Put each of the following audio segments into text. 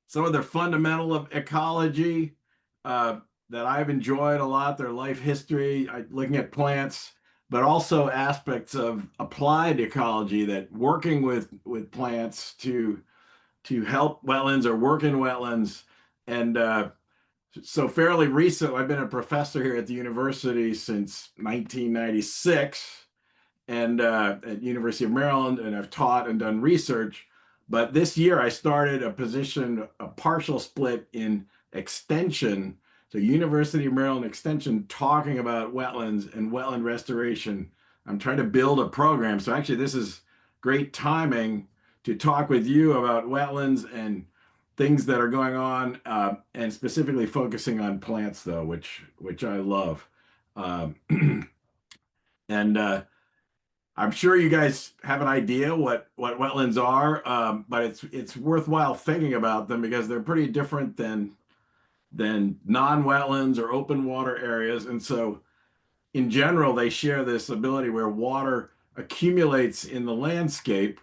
some of the fundamental of ecology that I've enjoyed a lot, their life history, looking at plants, but also aspects of applied ecology that working with plants to help wetlands or work in wetlands. And so fairly recent, I've been a professor here at the university since 1996 and at University of Maryland, and I've taught and done research. But this year I started a position, a partial split in extension. So University of Maryland Extension talking about wetlands and wetland restoration. I'm trying to build a program. So actually this is great timing to talk with you about wetlands and things that are going on, and specifically focusing on plants though, which I love. Um, and I'm sure you guys have an idea what wetlands are, but it's worthwhile thinking about them because they're pretty different than non-wetlands or open water areas. And so in general, they share this ability where water accumulates in the landscape.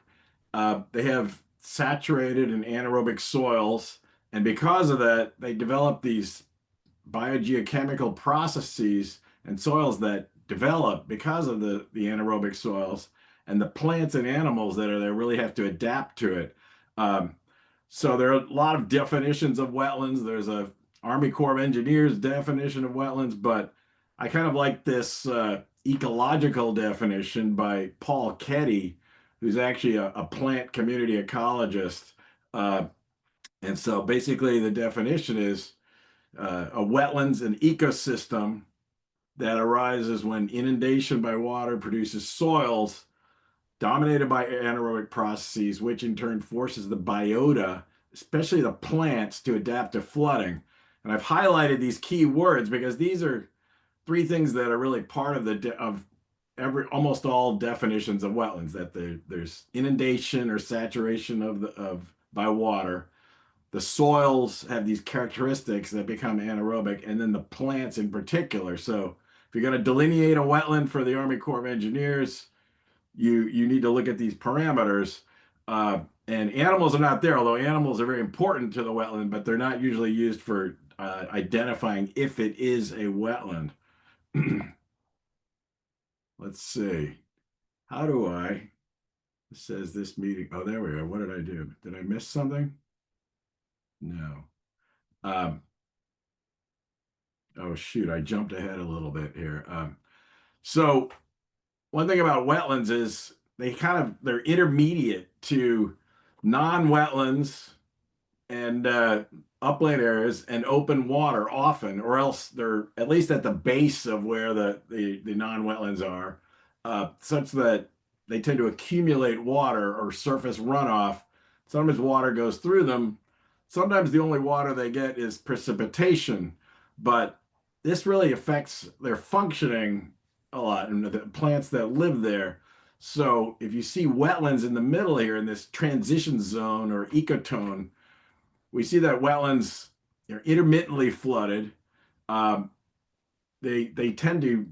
They have saturated and anaerobic soils, and because of that, they develop these biogeochemical processes and soils that develop because of the anaerobic soils, and the plants and animals that are there really have to adapt to it. Um, so there are a lot of definitions of wetlands. There's a Army Corps of Engineers definition of wetlands, but I kind of like this ecological definition by Paul Ketty, who's actually a plant community ecologist. Uh, and so basically the definition is a wetland's an ecosystem that arises when inundation by water produces soils dominated by anaerobic processes, which in turn forces the biota, especially the plants, to adapt to flooding. And I've highlighted these key words because these are three things that are really part of almost all definitions of wetlands, that there's inundation or saturation of by water. The soils have these characteristics that become anaerobic, and then the plants in particular. So if you're going to delineate a wetland for the Army Corps of Engineers, you need to look at these parameters. And animals are not there, although animals are very important to the wetland, but they're not usually used for identifying if it is a wetland. Let's see. How do I? It says this meeting. Oh, there we go. What did I do? Did I miss something? No. Um, oh, shoot. I jumped ahead a little bit here. So one thing about wetlands is they're intermediate to non-wetlands and upland areas and open water often, or else they're at least at the base of where the non-wetlands are, such that they tend to accumulate water or surface runoff. Sometimes water goes through them. Sometimes the only water they get is precipitation, but this really affects their functioning a lot and the plants that live there. So if you see wetlands in the middle here in this transition zone or ecotone, we see that wetlands are intermittently flooded. Um, they tend to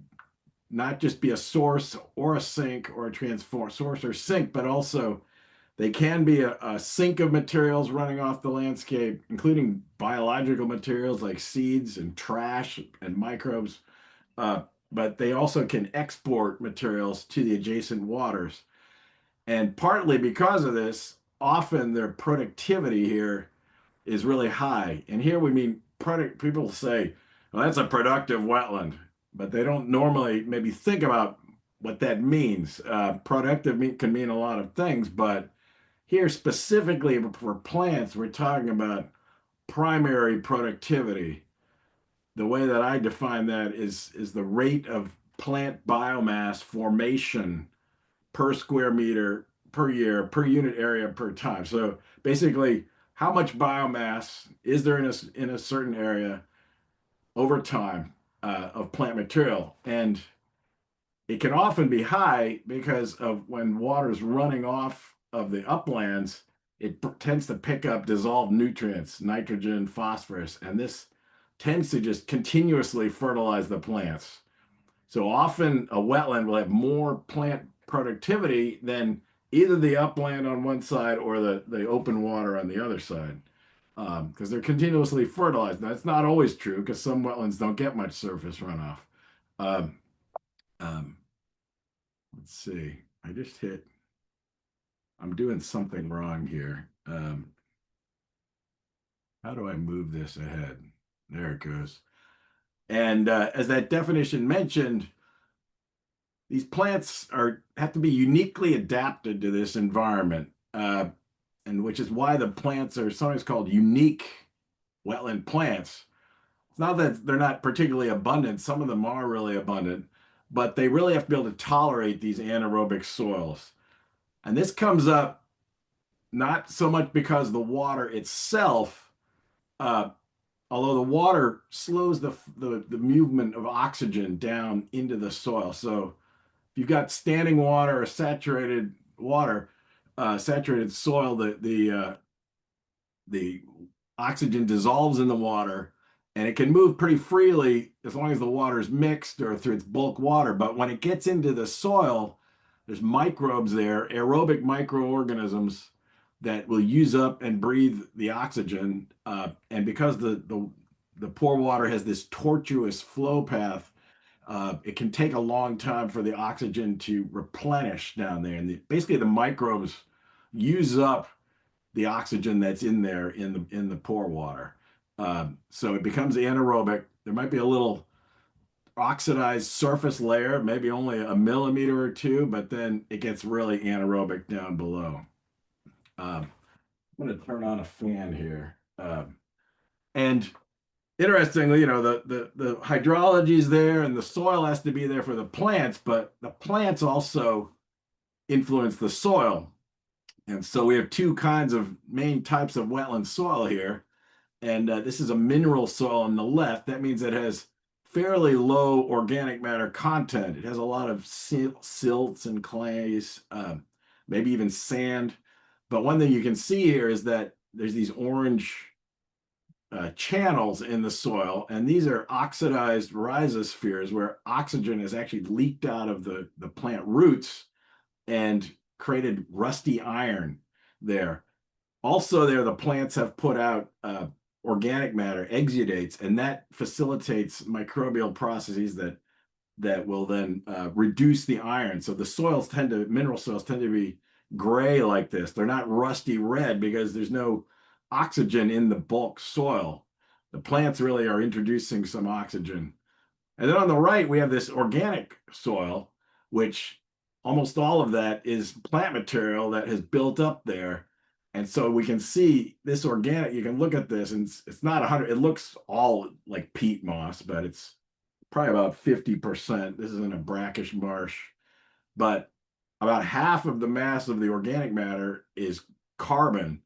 not just be a source or a sink or a transform source or sink, but also they can be a sink of materials running off the landscape, including biological materials like seeds and trash and microbes. But they also can export materials to the adjacent waters. And partly because of this, often their productivity here is really high. And here we mean product. People say, well, that's a productive wetland, but they don't normally maybe think about what that means. Can mean a lot of things, but here specifically for plants, we're talking about primary productivity. The way that I define that is the rate of plant biomass formation per square meter per year, per unit area per time. So basically, how much biomass is there in a certain area over time of plant material? And it can often be high because of when water's running off of the uplands, it tends to pick up dissolved nutrients, nitrogen, phosphorus, and this tends to just continuously fertilize the plants. So often a wetland will have more plant productivity than either the upland on one side or the open water on the other side, because they're continuously fertilized. Now, that's not always true because some wetlands don't get much surface runoff. Um, um, let's see. I just hit. I'm doing something wrong here. How do I move this ahead? There it goes. And as that definition mentioned, these plants are have to be uniquely adapted to this environment, and which is why the plants are sometimes called unique wetland plants. It's not that they're not particularly abundant; some of them are really abundant, but they really have to be able to tolerate these anaerobic soils. And this comes up not so much because the water itself, uh, although the water slows the movement of oxygen down into the soil. So if you've got standing water or saturated water, saturated soil, the oxygen dissolves in the water and it can move pretty freely as long as the water is mixed or through its bulk water. But when it gets into the soil, there's microbes there, aerobic microorganisms that will use up and breathe the oxygen. And because the pore water has this tortuous flow path, it can take a long time for the oxygen to replenish down there. And basically, the microbes use up the oxygen that's in there in the pore water. So it becomes anaerobic. There might be a little oxidized surface layer, maybe only a millimeter or two, but then it gets really anaerobic down below. I'm going to turn on a fan here. And interestingly, the hydrology is there and the soil has to be there for the plants, but the plants also influence the soil. And so we have two kinds of main types of wetland soil here. And this is a mineral soil on the left. That means it has fairly low organic matter content. It has a lot of silts and clays, maybe even sand. But one thing you can see here is that there's these orange channels in the soil, and these are oxidized rhizospheres where oxygen is actually leaked out of the plant roots and created rusty iron there. Also, there the plants have put out organic matter, exudates, and that facilitates microbial processes that will then reduce the iron. So the mineral soils tend to be gray like this. They're not rusty red because there's no oxygen in the bulk soil. The plants really are introducing some oxygen. And then on the right, we have this organic soil, which almost all of that is plant material that has built up there. And so we can see this organic, you can look at this and it's not 100, it looks all like peat moss, but it's probably about 50%. This is in a brackish marsh, but about half of the mass of the organic matter is carbon.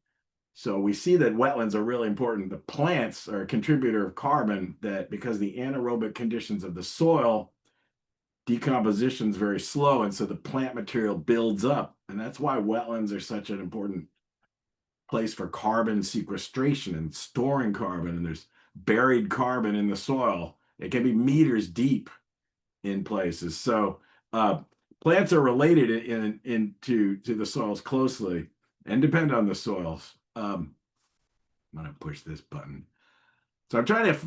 So we see that wetlands are really important. The plants are a contributor of carbon that because the anaerobic conditions of the soil, decomposition is very slow. And so the plant material builds up. And that's why wetlands are such an important place for carbon sequestration and storing carbon. And there's buried carbon in the soil. It can be meters deep in places. So plants are related to the soils closely and depend on the soils. I'm going to push this button. So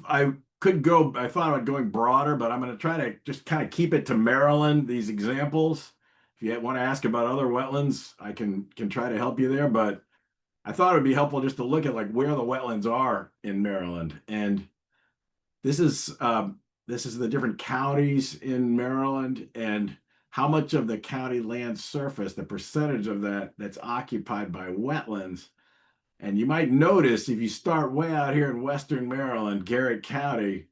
I could go, I thought about going broader, but I'm going to try to just kind of keep it to Maryland, these examples. If you want to ask about other wetlands, I can try to help you there, but I thought it would be helpful just to look at like where the wetlands are in Maryland. And this is the different counties in Maryland and how much of the county land surface, the percentage of that's occupied by wetlands. And you might notice if you start way out here in Western Maryland, Garrett County,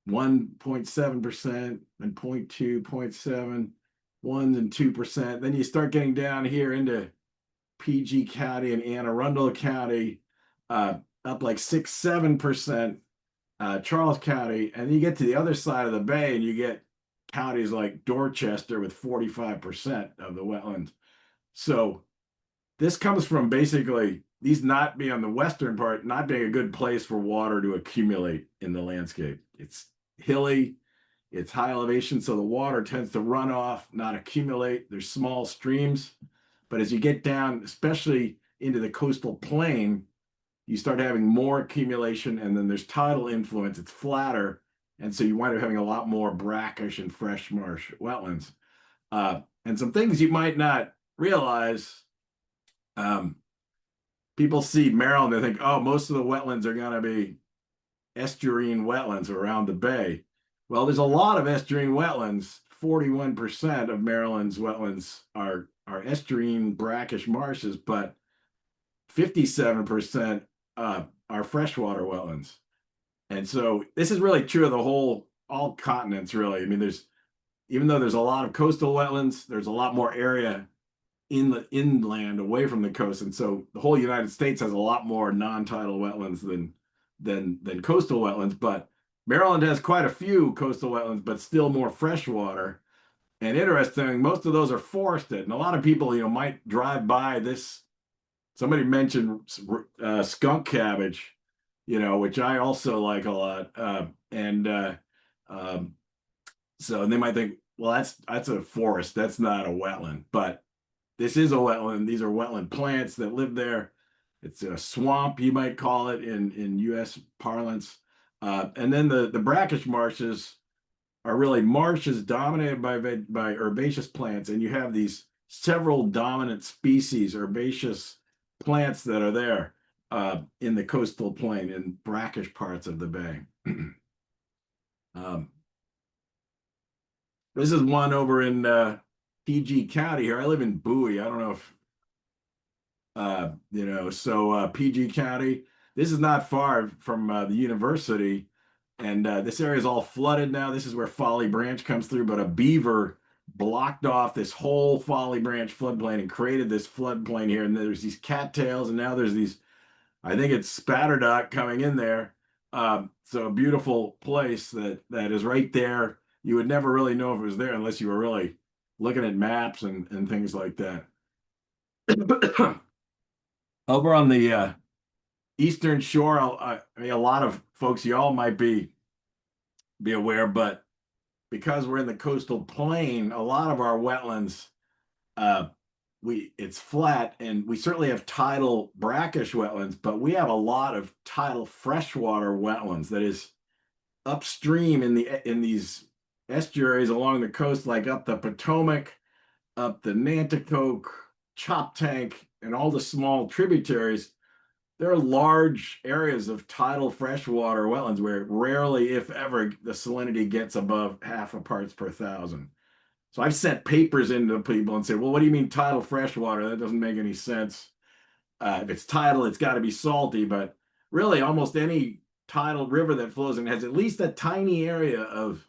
1.7%, and 0.2, 0.7, 1 and 2%. Then you start getting down here into PG County and Anne Arundel County, up like 6, 7%, Charles County. And then you get to the other side of the bay and you get counties like Dorchester with 45% of the wetlands. So this comes from basically these not being on the western part, not being a good place for water to accumulate in the landscape. It's hilly, it's high elevation, so the water tends to run off, not accumulate. There's small streams, But as you get down, especially into the coastal plain, you start having more accumulation, and then there's tidal influence. It's flatter, and so you wind up having a lot more brackish and fresh marsh wetlands. And some things you might not realize. Um, People see Maryland, they think, oh, most of the wetlands are going to be estuarine wetlands around the bay. Well, there's a lot of estuarine wetlands. 41% of Maryland's wetlands are estuarine brackish marshes, but 57% are freshwater wetlands. And so this is really true of all continents, really. I mean, even though there's a lot of coastal wetlands, there's a lot more area in the inland away from the coast. And so the whole United States has a lot more non-tidal wetlands than coastal wetlands. But Maryland has quite a few coastal wetlands, but still more freshwater. And interesting, most of those are forested. And a lot of people, might drive by this. Somebody mentioned skunk cabbage, which I also like a lot. Um, and they might think, well, that's a forest. That's not a wetland. But this is a wetland. These are wetland plants that live there. It's a swamp, you might call it in U.S. parlance. And then the brackish marshes are really marshes dominated by herbaceous plants, and you have these several dominant species, herbaceous plants that are there in the coastal plain in brackish parts of the bay. This is one over in PG County here. I live in Bowie. I don't know if PG County. This is not far from the university, and this area is all flooded now. This is where Folly Branch comes through, but a beaver blocked off this whole Folly Branch floodplain and created this floodplain here. And there's these cattails, and now there's these, I think it's spatterdock coming in there. So a beautiful place that is right there. You would never really know if it was there unless you were really looking at maps and things like that. Over on the eastern shore, I mean, a lot of folks, y'all might be aware, but because we're in the coastal plain, a lot of our wetlands, uh, it's flat, and we certainly have tidal brackish wetlands, but we have a lot of tidal freshwater wetlands. That is upstream in these estuaries along the coast, like up the Potomac, up the Nanticoke, Choptank, and all the small tributaries. There are large areas of tidal freshwater wetlands where rarely, if ever, the salinity gets above half a parts per thousand. So I've sent papers into people and said, well, what do you mean tidal freshwater? That doesn't make any sense. If it's tidal, it's got to be salty, but really almost any tidal river that flows in has at least a tiny area of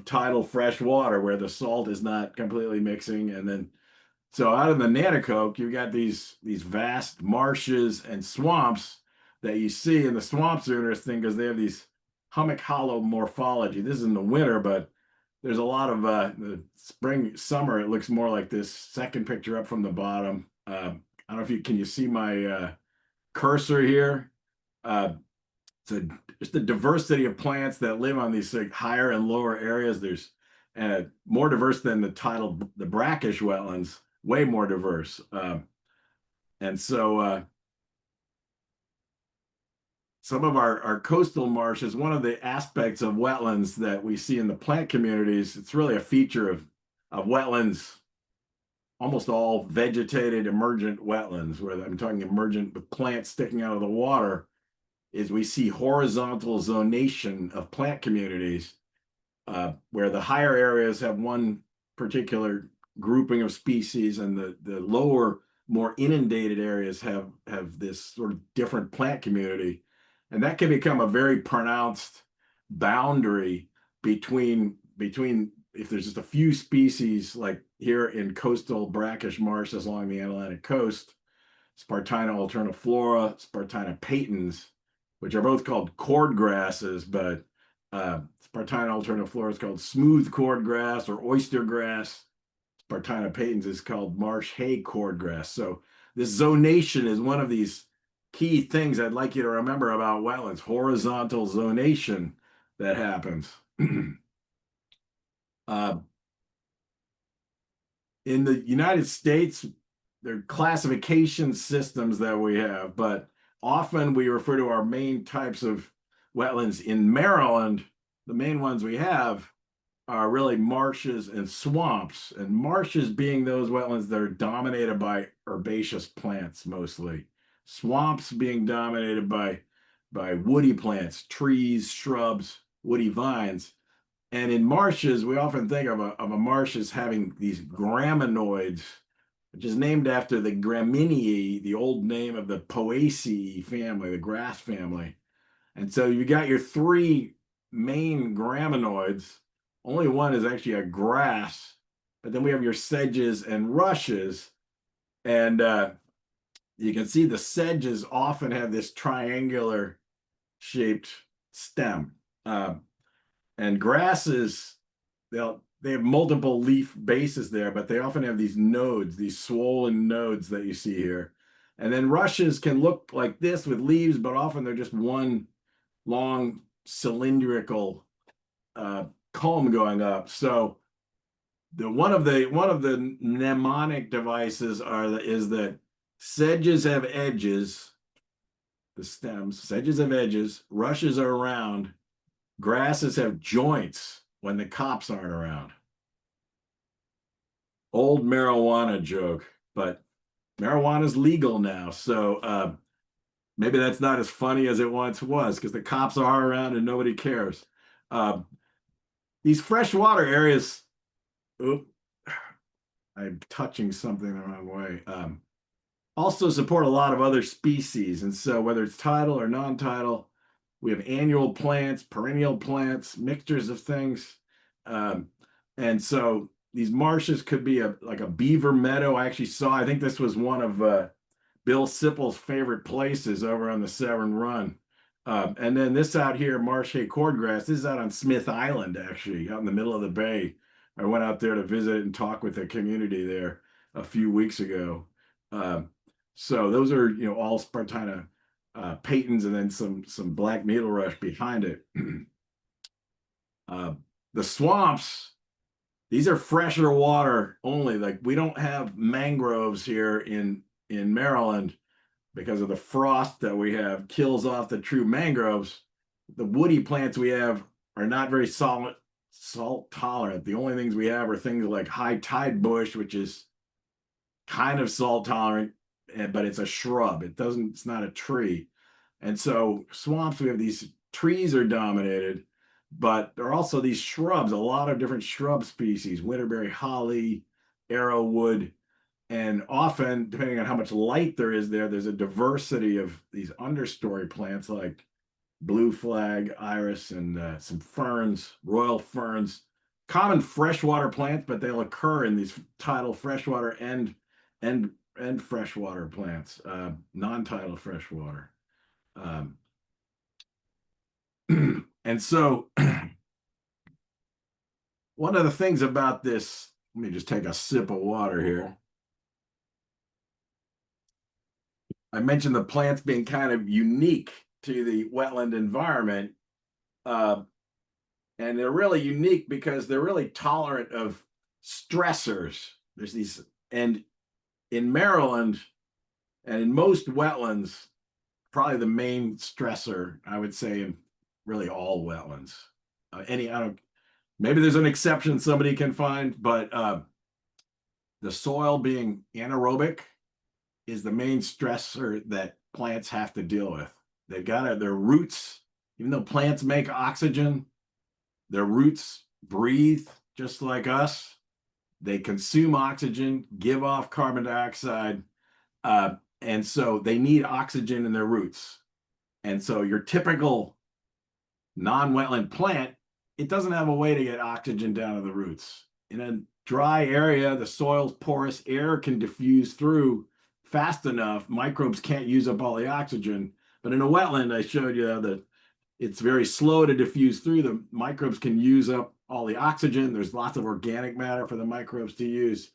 tidal fresh water where the salt is not completely mixing. And then so out of the Nanticoke, you've got these vast marshes and swamps that you see, and the swamps are interesting because they have these hummock hollow morphology. This is in the winter, but there's a lot of the spring, summer. It looks more like this second picture up from the bottom. I don't know if can you see my cursor here? It's just the diversity of plants that live on these like, higher and lower areas. There's more diverse than the brackish wetlands, way more diverse. And so some of our coastal marshes, one of the aspects of wetlands that we see in the plant communities, it's really a feature of wetlands, almost all vegetated emergent wetlands, where I'm talking emergent with plants sticking out of the water, is we see horizontal zonation of plant communities, where the higher areas have one particular grouping of species, and the lower, more inundated areas have this sort of different plant community. And that can become a very pronounced boundary between if there's just a few species, like here in coastal brackish marshes along the Atlantic coast, Spartina alterniflora, Spartina patens, which are both called cordgrasses, but Spartina alterniflora is called smooth cordgrass or oyster grass. Spartina patens is called marsh hay cordgrass. So this zonation is one of these key things I'd like you to remember about wetlands, horizontal zonation that happens. In the United States, they're classification systems that we have, but often we refer to our main types of wetlands in Maryland. The main ones we have are really marshes and swamps, and marshes being those wetlands that are dominated by herbaceous plants mostly. Swamps being dominated by woody plants, trees, shrubs, woody vines. And in marshes, we often think of a marsh as having these graminoids, which is named after the Gramineae, the old name of the Poaceae family, the grass family. And so you got your three main graminoids. Only one is actually a grass, but then we have your sedges and rushes. And you can see the sedges often have this triangular shaped stem. And grasses, they have multiple leaf bases there, but they often have these nodes, these swollen nodes that you see here. And then rushes can look like this with leaves, but often they're just one long cylindrical comb going up. So one of the mnemonic devices is that sedges have edges, the stems, sedges have edges, rushes are round, grasses have joints when the cops aren't around. Old marijuana joke, but marijuana is legal now, so maybe that's not as funny as it once was because the cops are around and nobody cares. These freshwater areas, oop, I'm touching something the wrong way. Also support a lot of other species. And so whether it's tidal or non-tidal, we have annual plants, perennial plants, mixtures of things. And so these marshes could be like a beaver meadow. I actually saw, I think this was one of Bill Sippel's favorite places over on the Severn Run. And then this out here, marsh hay cordgrass, this is out on Smith Island, actually, out in the middle of the bay. I went out there to visit and talk with the community there a few weeks ago. So those are, all Spartina Peytons and then some black needle rush behind it. The swamps, these are fresher water only. Like we don't have mangroves here in Maryland because of the frost that we have kills off the true mangroves. The woody plants we have are not very salt tolerant. The only things we have are things like high tide bush, which is kind of salt tolerant, but it's a shrub. It's not a tree. And so swamps, we have these trees are dominated, but there are also these shrubs, a lot of different shrub species, winterberry holly, arrowwood, and often, depending on how much light there is there, there's a diversity of these understory plants like blue flag, iris, and some ferns, royal ferns, common freshwater plants, but they'll occur in these tidal freshwater and freshwater plants, non-tidal freshwater. And so one of the things about this, let me just take a sip of water here. I mentioned the plants being kind of unique to the wetland environment. And they're really unique because they're really tolerant of stressors. There's these, and in Maryland and in most wetlands, probably the main stressor, I would say, in really all wetlands. Maybe there's an exception somebody can find, but the soil being anaerobic is the main stressor that plants have to deal with. They've got their roots, even though plants make oxygen, their roots breathe just like us. They consume oxygen, give off carbon dioxide, and so they need oxygen in their roots. And so your typical non-wetland plant, it doesn't have a way to get oxygen down to the roots. In a dry area, the soil's porous, air can diffuse through fast enough, microbes can't use up all the oxygen. But in a wetland, I showed you that it's very slow to diffuse through. The microbes can use up all the oxygen. There's lots of organic matter for the microbes to use.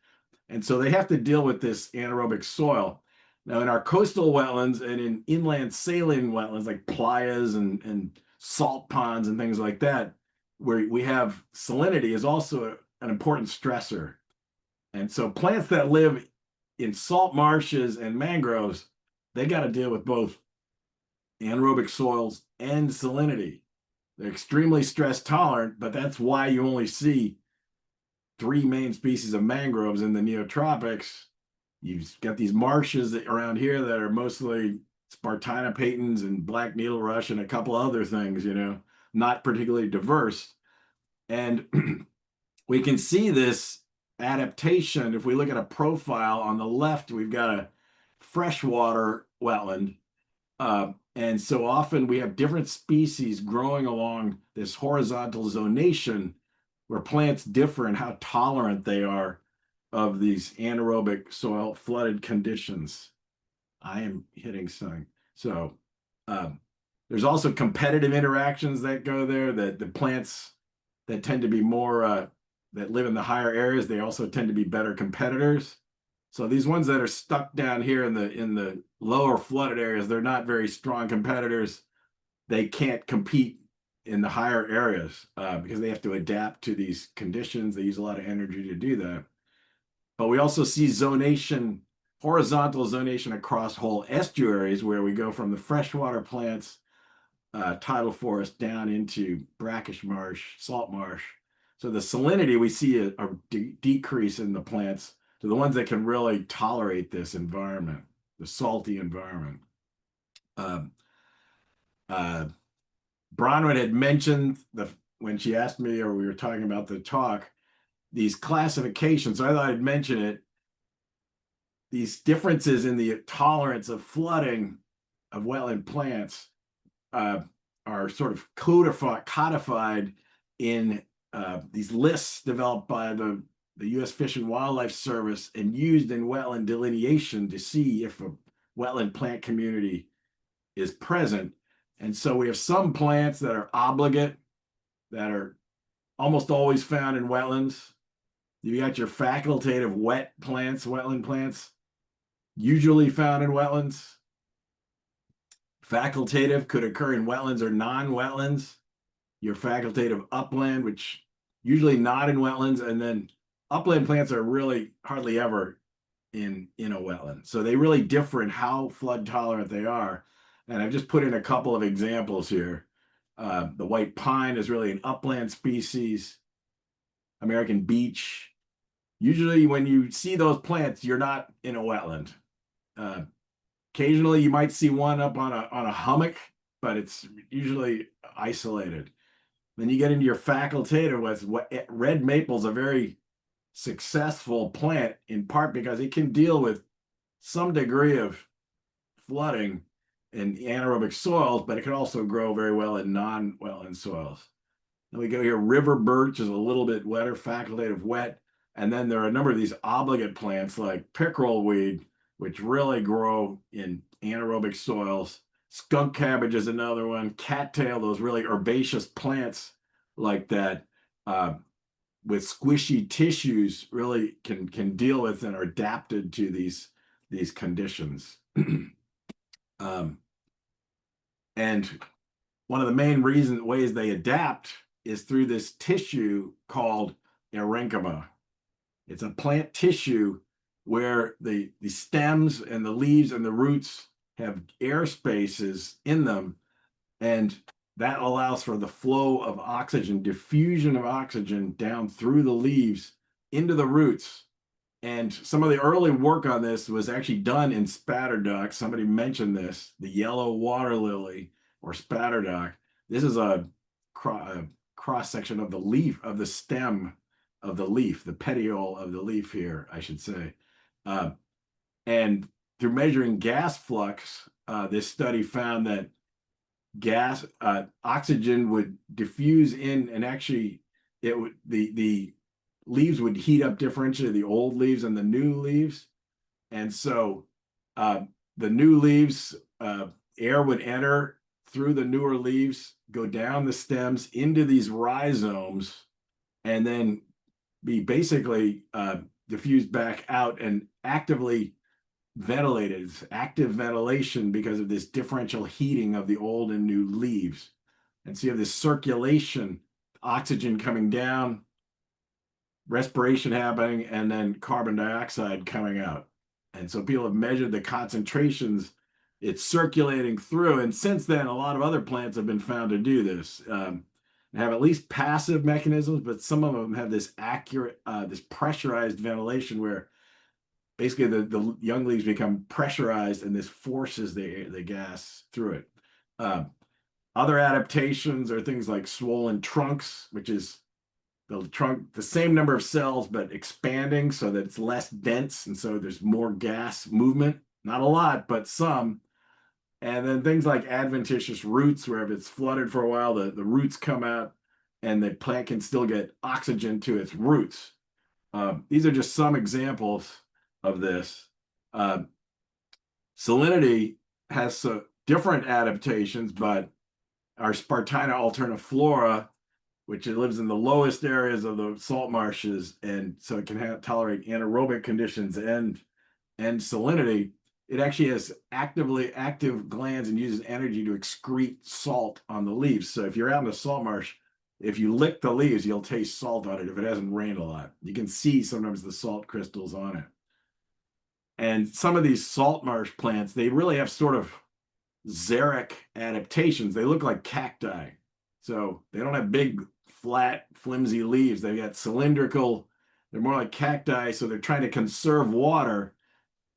And so they have to deal with this anaerobic soil. Now, in our coastal wetlands and in inland saline wetlands like playas and salt ponds and things like that, where we have salinity is also an important stressor. And so plants that live in salt marshes and mangroves, they got to deal with both anaerobic soils and salinity. They're extremely stress tolerant, but that's why you only see three main species of mangroves in the neotropics. You've got these marshes around here that are mostly Spartina and black needle rush and a couple other things, not particularly diverse. And we can see this adaptation if we look at a profile. On the left, we've got a freshwater wetland. And so often we have different species growing along this horizontal zonation where plants differ in how tolerant they are of these anaerobic soil flooded conditions. I am hitting something. So there's also competitive interactions that go there, that the plants that tend to be more that live in the higher areas, they also tend to be better competitors. So these ones that are stuck down here in the lower flooded areas, they're not very strong competitors. They can't compete in the higher areas because they have to adapt to these conditions. They use a lot of energy to do that. But we also see zonation, horizontal zonation across whole estuaries where we go from the freshwater plants, tidal forest down into brackish marsh, salt marsh. So the salinity, we see a decrease in the plants to the ones that can really tolerate this environment, the salty environment. Bronwyn had mentioned when she asked me, or we were talking about the talk, these classifications. So I thought I'd mention it. These differences in the tolerance of flooding of wetland plants are sort of codified in these lists developed by the U.S. Fish and Wildlife Service and used in wetland delineation to see if a wetland plant community is present. And so we have some plants that are obligate, that are almost always found in wetlands. You got your facultative wet plants, wetland plants, usually found in wetlands. Facultative could occur in wetlands or non-wetlands. Your facultative upland, which usually not in wetlands, and then upland plants are really hardly ever in a wetland. So they really differ in how flood tolerant they are. And I've just put in a couple of examples here. The white pine is really an upland species. American beech. Usually when you see those plants, you're not in a wetland. Occasionally you might see one up on a hummock, but it's usually isolated. Then you get into your facultative, red maple is a very successful plant, in part because it can deal with some degree of flooding in anaerobic soils, but it can also grow very well in non-wetland soils. Then we go here, river birch is a little bit wetter, facultative wet. And then there are a number of these obligate plants like pickerel weed, which really grow in anaerobic soils. Skunk cabbage is another one. Cattail, those really herbaceous plants like that with squishy tissues really can deal with and are adapted to these conditions. And one of the main ways they adapt is through this tissue called parenchyma. It's a plant tissue where the stems and the leaves and the roots have air spaces in them, and that allows for the flow of oxygen, diffusion of oxygen down through the leaves into the roots. And some of the early work on this was actually done in spatterdock. Somebody mentioned this, the yellow water lily or spatterdock. This is a cross section of the leaf, of the stem of the leaf, the petiole of the leaf here, I should say. And through measuring gas flux, this study found that oxygen would diffuse in, and actually the leaves would heat up differentially, the old leaves and the new leaves. And so the new leaves, air would enter through the newer leaves, go down the stems into these rhizomes, and then be basically diffused back out and actively ventilated. It's active ventilation because of this differential heating of the old and new leaves. And so you have this circulation, oxygen coming down, respiration happening, and then carbon dioxide coming out. And so people have measured the concentrations it's circulating through. And since then, a lot of other plants have been found to do this. They have at least passive mechanisms, but some of them have this accurate, this pressurized ventilation where basically the young leaves become pressurized and this forces the gas through it. Other adaptations are things like swollen trunks, which is the trunk, the same number of cells, but expanding so that it's less dense. And so there's more gas movement, not a lot, but some. And then things like adventitious roots, where if it's flooded for a while, the roots come out and the plant can still get oxygen to its roots. These are just some examples of this. Salinity has different adaptations, but our Spartina alterniflora, which it lives in the lowest areas of the salt marshes, and so it can tolerate anaerobic conditions and salinity. It actually has active glands and uses energy to excrete salt on the leaves. So if you're out in a salt marsh, if you lick the leaves, you'll taste salt on it if it hasn't rained a lot. You can see sometimes the salt crystals on it. And some of these salt marsh plants, they really have sort of xeric adaptations. They look like cacti. So they don't have big, flat, flimsy leaves. They've got cylindrical, they're more like cacti. So they're trying to conserve water.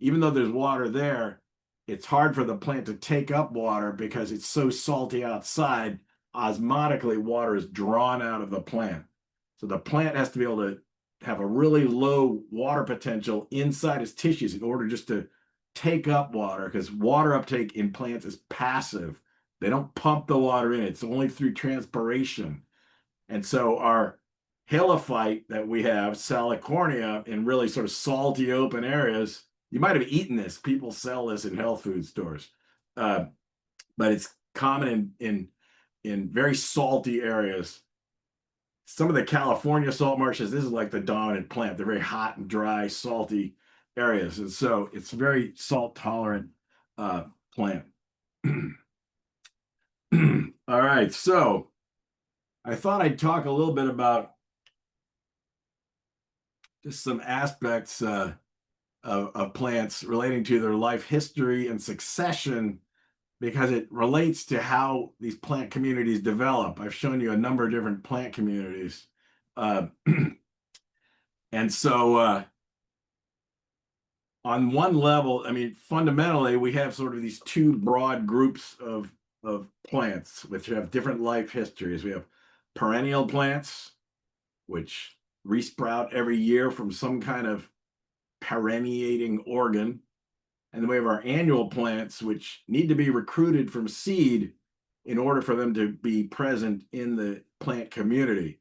Even though there's water there, it's hard for the plant to take up water because it's so salty outside. Osmotically, water is drawn out of the plant. So the plant has to be able to have a really low water potential inside its tissues in order just to take up water, because water uptake in plants is passive. They don't pump the water in. It's only through transpiration. And so our halophyte that we have, salicornia, in really sort of salty open areas, you might have eaten this. People sell this in health food stores. But it's common in very salty areas. Some of the California salt marshes, this is like the dominant plant. They're very hot and dry, salty areas. And so it's a very salt tolerant plant. All right, so I thought I'd talk a little bit about just some aspects of plants relating to their life history and succession, because it relates to how these plant communities develop. I've shown you a number of different plant communities. And so on one level, I mean, fundamentally, we have sort of these two broad groups of plants, which have different life histories. We have perennial plants, which resprout every year from some kind of perenniating organ. And then we have our annual plants, which need to be recruited from seed in order for them to be present in the plant community.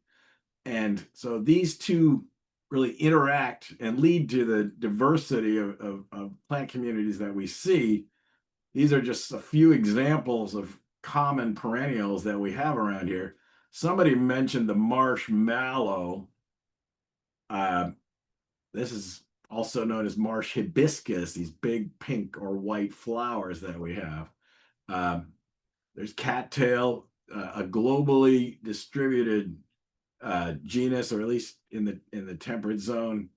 And so these two really interact and lead to the diversity of plant communities that we see. These are just a few examples of common perennials that we have around here. Somebody mentioned the marsh mallow. This is also known as marsh hibiscus, these big pink or white flowers that we have. There's cattail, a globally distributed genus, or at least in the temperate zone.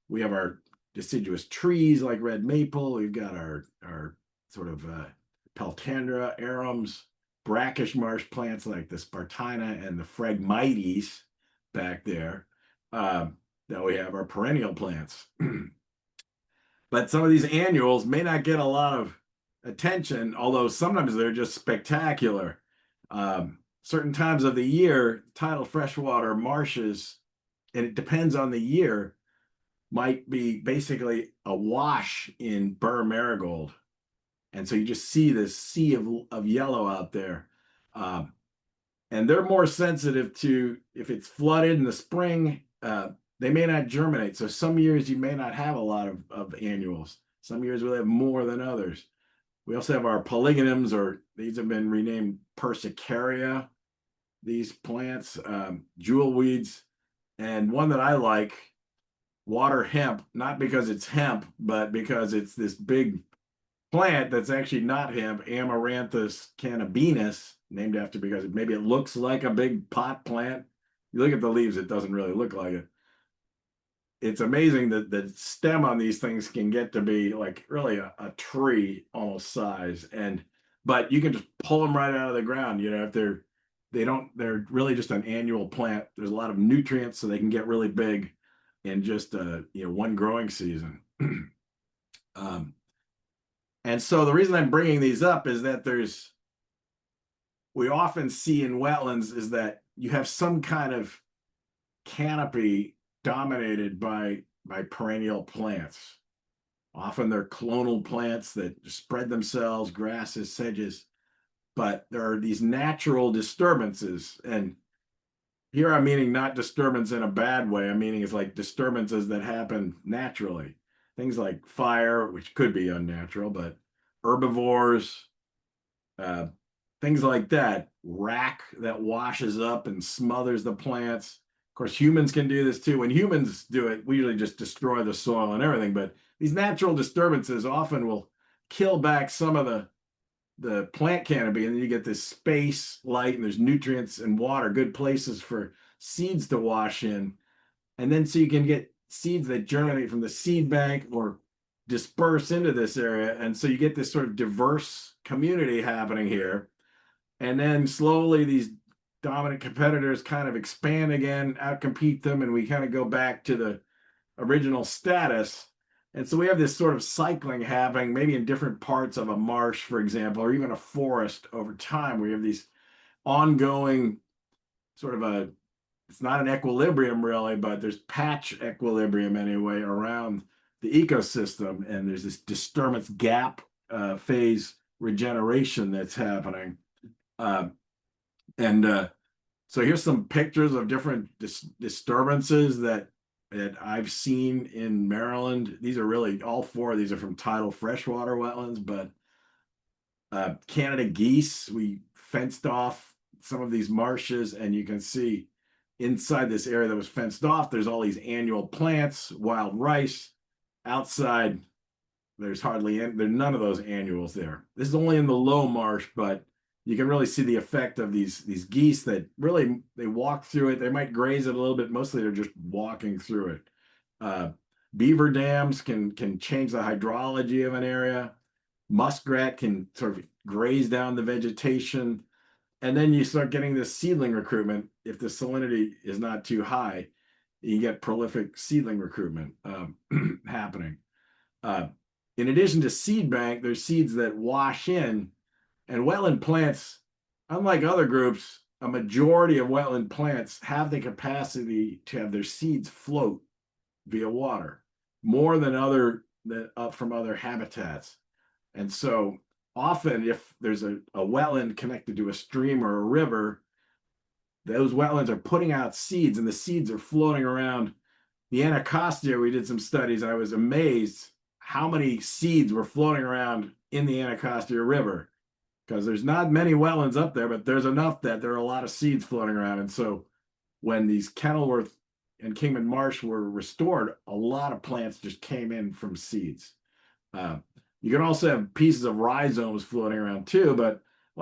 We have our deciduous trees like red maple. We've got our sort of Peltandra, arums, brackish marsh plants like the Spartina and the Phragmites back there. That we have our perennial plants. But some of these annuals may not get a lot of attention, although sometimes they're just spectacular. Certain times of the year, tidal freshwater marshes, and it depends on the year, might be basically awash in burr marigold. And so you just see this sea of yellow out there. And they're more sensitive to, if it's flooded in the spring, they may not germinate. So some years you may not have a lot of annuals. Some years we'll have more than others. We also have our polygonums, or these have been renamed persicaria, these plants, jewel weeds. And one that I like, water hemp, not because it's hemp, but because it's this big plant that's actually not hemp, Amaranthus cannabinus, named after, because maybe it looks like a big pot plant. You look at the leaves, it doesn't really look like it. it's amazing that the stem on these things can get to be like really a tree almost size. And but you can just pull them right out of the ground. If they're really just an annual plant. There's a lot of nutrients, so they can get really big in just one growing season. um, and so the reason I'm bringing these up is that we often see in wetlands is that you have some kind of canopy dominated by perennial plants. Often they're clonal plants that spread themselves, grasses, sedges, but there are these natural disturbances. And here I'm meaning not disturbance in a bad way. I'm meaning it's like disturbances that happen naturally. Things like fire, which could be unnatural, but herbivores, uh, things like that, rack that washes up and smothers the plants. Of course, humans can do this too. When humans do it, we usually just destroy the soil and everything, but these natural disturbances often will kill back some of the plant canopy, and then you get this space, light, and there's nutrients and water, good places for seeds to wash in. And then so you can get seeds that germinate from the seed bank or disperse into this area. And so you get this sort of diverse community happening here. And then slowly these dominant competitors kind of expand again, outcompete them, and we kind of go back to the original status. And so we have this sort of cycling happening, maybe in different parts of a marsh, for example, or even a forest over time. We have these ongoing sort of it's not an equilibrium really, but there's patch equilibrium anyway around the ecosystem. And there's this disturbance gap phase regeneration that's happening. So here's some pictures of different disturbances that I've seen in Maryland. These are really all four of these are from tidal freshwater wetlands, but Canada geese, we fenced off some of these marshes, and you can see inside this area that was fenced off, there's all these annual plants, wild rice. Outside, there's none of those annuals there. This is only in the low marsh, but you can really see the effect of these geese that really they walk through it. They might graze it a little bit. Mostly they're just walking through it. Beaver dams can change the hydrology of an area. Muskrat can sort of graze down the vegetation. And then you start getting this seedling recruitment. If the salinity is not too high, you get prolific seedling recruitment happening. In addition to seed bank, there's seeds that wash in. And wetland plants, unlike other groups, a majority of wetland plants have the capacity to have their seeds float via water more than up from other habitats. And so often if there's a wetland connected to a stream or a river, those wetlands are putting out seeds and the seeds are floating around. The Anacostia, we did some studies. I was amazed how many seeds were floating around in the Anacostia River, because there's not many wetlands up there, but there's enough that there are a lot of seeds floating around. And so when these Kenilworth and Kingman Marsh were restored, a lot of plants just came in from seeds. You can also have pieces of rhizomes floating around too, but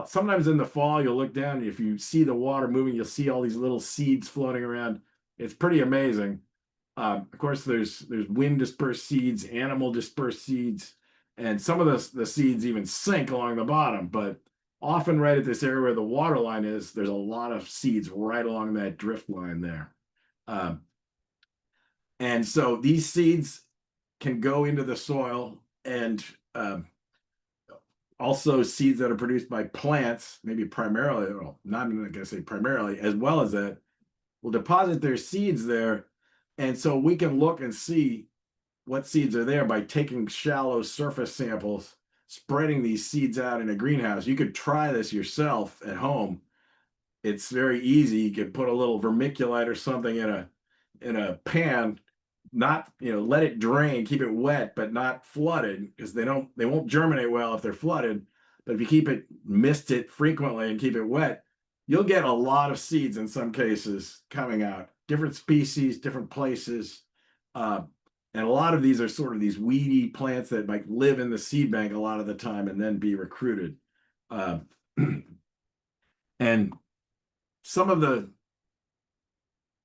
sometimes in the fall, you'll look down and if you see the water moving, you'll see all these little seeds floating around. It's pretty amazing. Of course, there's wind dispersed seeds, animal dispersed seeds, and some of the seeds even sink along the bottom. But often right at this area where the water line is, there's a lot of seeds right along that drift line there. And so these seeds can go into the soil, and also seeds that are produced by plants, maybe primarily, well, not even going to say primarily, as well as that, will deposit their seeds there. And so we can look and see what seeds are there by taking shallow surface samples, spreading these seeds out in a greenhouse. You could try this yourself at home. It's very easy. You could put a little vermiculite or something in a pan, not, let it drain, keep it wet, but not flooded, because they won't germinate well if they're flooded. But if you mist it frequently and keep it wet, you'll get a lot of seeds in some cases coming out, different species, different places. And a lot of these are sort of these weedy plants that might live in the seed bank a lot of the time and then be recruited. And there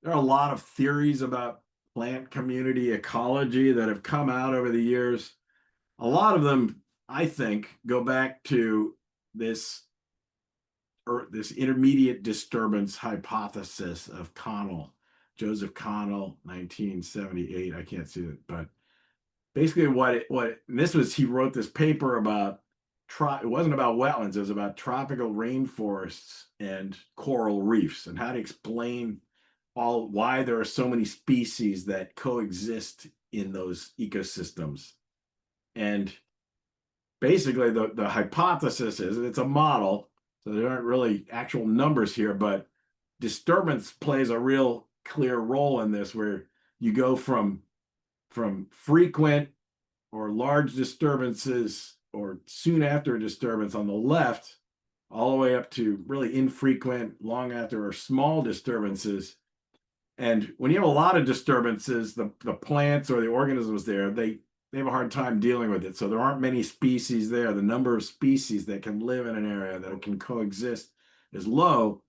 are a lot of theories about plant community ecology that have come out over the years. A lot of them, I think, go back to this this intermediate disturbance hypothesis of Connell, Joseph Connell, 1978. I can't see it, but basically this was, he wrote this paper about it wasn't about wetlands, it was about tropical rainforests and coral reefs and how to explain why there are so many species that coexist in those ecosystems. And basically the hypothesis is, it's a model, so there aren't really actual numbers here, but disturbance plays a real clear role in this, where you go from frequent or large disturbances or soon after a disturbance on the left, all the way up to really infrequent, long after, or small disturbances. And when you have a lot of disturbances, the plants or the organisms there, they have a hard time dealing with it. So there aren't many species there. The number of species that can live in an area that can coexist is low.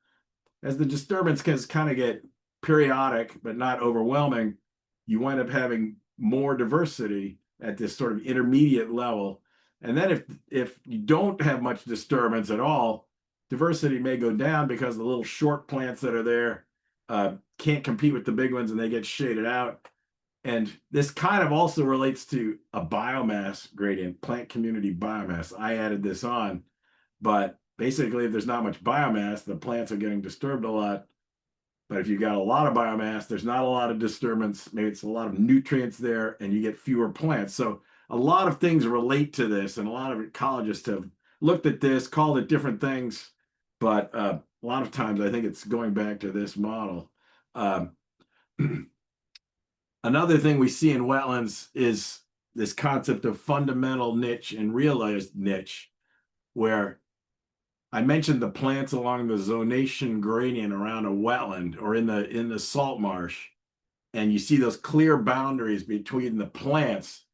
As the disturbance can kind of get periodic but not overwhelming, you wind up having more diversity at this sort of intermediate level. And then if you don't have much disturbance at all, diversity may go down because the little short plants that are there can't compete with the big ones and they get shaded out. And this kind of also relates to a biomass gradient, plant community biomass. I added this on, but basically if there's not much biomass, the plants are getting disturbed a lot. But if you've got a lot of biomass, there's not a lot of disturbance. Maybe it's a lot of nutrients there and you get fewer plants. So a lot of things relate to this, and a lot of ecologists have looked at this, called it different things. But a lot of times I think it's going back to this model. Another thing we see in wetlands is this concept of fundamental niche and realized niche, where I mentioned the plants along the zonation gradient around a wetland or in the salt marsh, and you see those clear boundaries between the plants.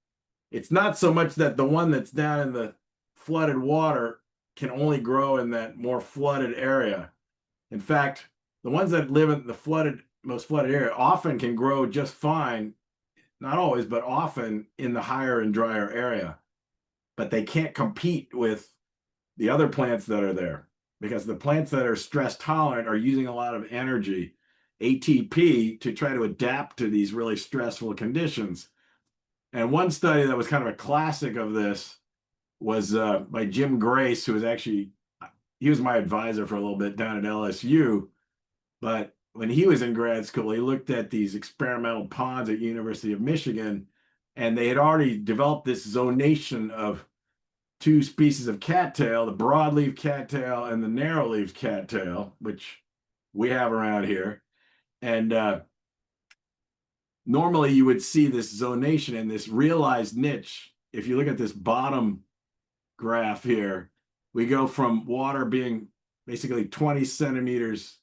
It's not so much that the one that's down in the flooded water can only grow in that more flooded area. In fact, the ones that live in the most flooded area often can grow just fine, not always, but often in the higher and drier area. But they can't compete with the other plants that are there, because the plants that are stress tolerant are using a lot of energy, ATP, to try to adapt to these really stressful conditions. And one study that was kind of a classic of this was by Jim Grace, who was actually, he was my advisor for a little bit down at LSU. But when he was in grad school, he looked at these experimental ponds at University of Michigan, and they had already developed this zonation of two species of cattail, the broadleaf cattail and the narrowleaf cattail, which we have around here. And normally you would see this zonation and this realized niche. If you look at this bottom graph here, we go from water being basically 20 centimeters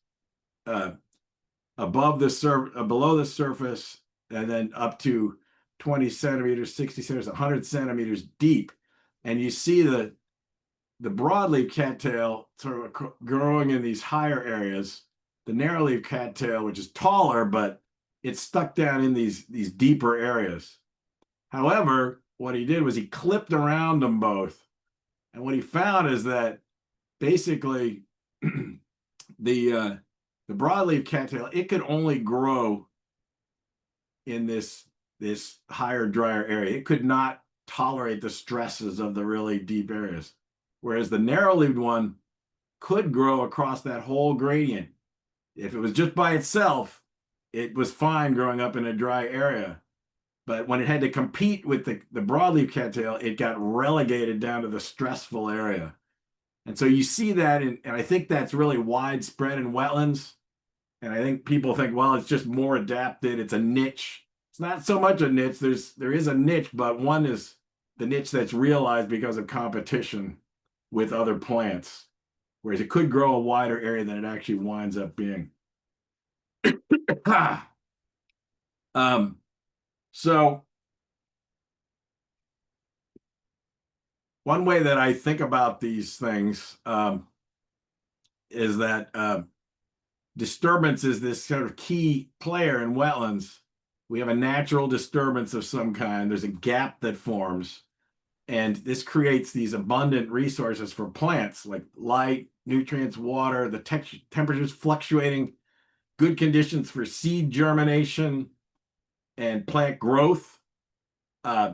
below the surface, and then up to 20 centimeters, 60 centimeters, 100 centimeters deep. And you see the broadleaf cattail sort of growing in these higher areas, the narrowleaf cattail, which is taller, but it's stuck down in these deeper areas. However, what he did was he clipped around them both. And what he found is that basically the broadleaf cattail, it could only grow in this higher, drier area. It could not tolerate the stresses of the really deep areas. Whereas the narrow-leaved one could grow across that whole gradient. If it was just by itself, it was fine growing up in a dry area. But when it had to compete with the broadleaf cattail, it got relegated down to the stressful area. And so you see that, and I think that's really widespread in wetlands. And I think people think, well, it's just more adapted. It's a niche. It's not so much a niche. There is a niche, but one is the niche that's realized because of competition with other plants, whereas it could grow a wider area than it actually winds up being. So one way that I think about these things is that disturbance is this sort of key player in wetlands, we have a natural disturbance of some kind. There's a gap that forms, and this creates these abundant resources for plants like light, nutrients, water, the temperatures fluctuating, good conditions for seed germination and plant growth. Uh,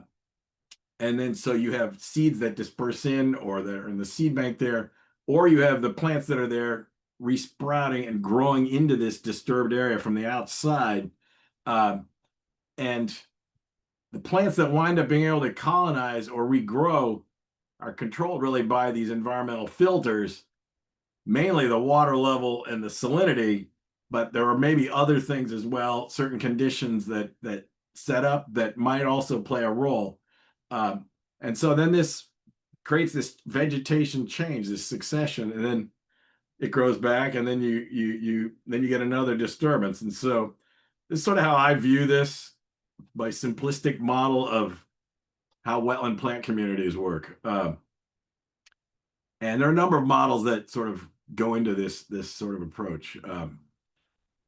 and then so you have seeds that disperse in or that are in the seed bank there, or you have the plants that are there resprouting and growing into this disturbed area from the outside. Uh, and the plants that wind up being able to colonize or regrow are controlled really by these environmental filters, mainly the water level and the salinity, but there are maybe other things as well, certain conditions that set up that might also play a role. And so then this creates this vegetation change, this succession, and then it grows back, and then you get another disturbance. And so this is sort of how I view this by simplistic model of how wetland plant communities work. And there are a number of models that sort of go into this sort of approach.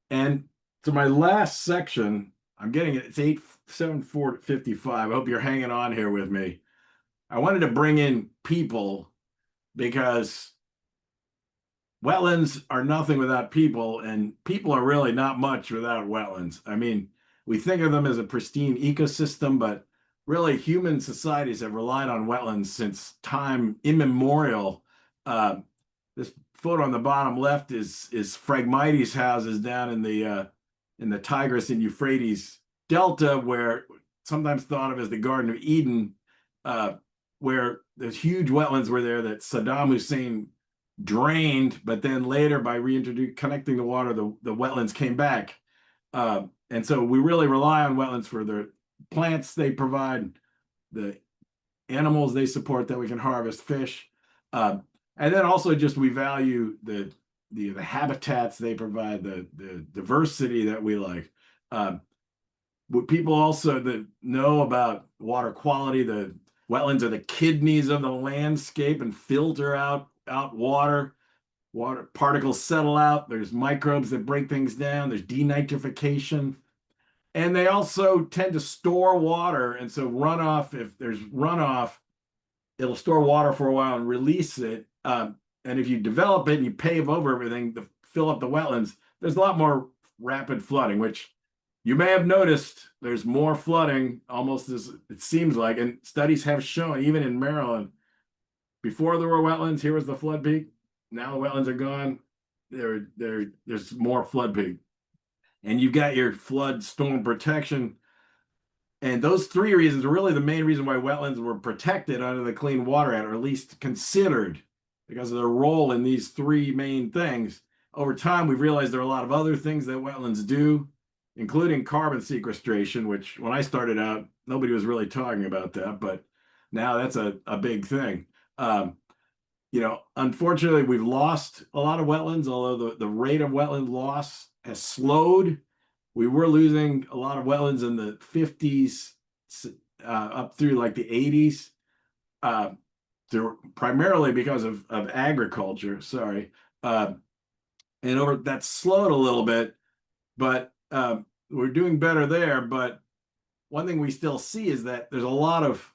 And to my last section, I'm getting it. It's 8:54:55. I hope you're hanging on here with me. I wanted to bring in people because wetlands are nothing without people, and people are really not much without wetlands. I mean, we think of them as a pristine ecosystem, but really human societies have relied on wetlands since time immemorial. This photo on the bottom left is Phragmites houses down in the Tigris and Euphrates Delta, where sometimes thought of as the Garden of Eden, where there's huge wetlands were there that Saddam Hussein drained, but then later by connecting the water, the wetlands came back. And so we really rely on wetlands for the plants they provide, the animals they support that we can harvest, fish. And then also just we value the habitats they provide, the diversity that we like. What people also that know about water quality, the wetlands are the kidneys of the landscape and filter out water. Water particles settle out. There's microbes that break things down. There's denitrification. And they also tend to store water. And so runoff, if there's runoff, it'll store water for a while and release it. And if you develop it and you pave over everything to fill up the wetlands, there's a lot more rapid flooding, which you may have noticed there's more flooding almost as it seems like. And studies have shown, even in Maryland, before there were wetlands, here was the flood peak. Now the wetlands are gone. There's more flood peak. And you've got your flood storm protection. And those three reasons are really the main reason why wetlands were protected under the Clean Water Act, or at least considered, because of their role in these three main things. Over time, we've realized there are a lot of other things that wetlands do, including carbon sequestration, which when I started out, nobody was really talking about that, but now that's a big thing. Unfortunately, we've lost a lot of wetlands, although the rate of wetland loss has slowed. We were losing a lot of wetlands in the 50s up through like the 80s, primarily because of agriculture. Sorry. And over that slowed a little bit, but we're doing better there. But one thing we still see is that there's a lot of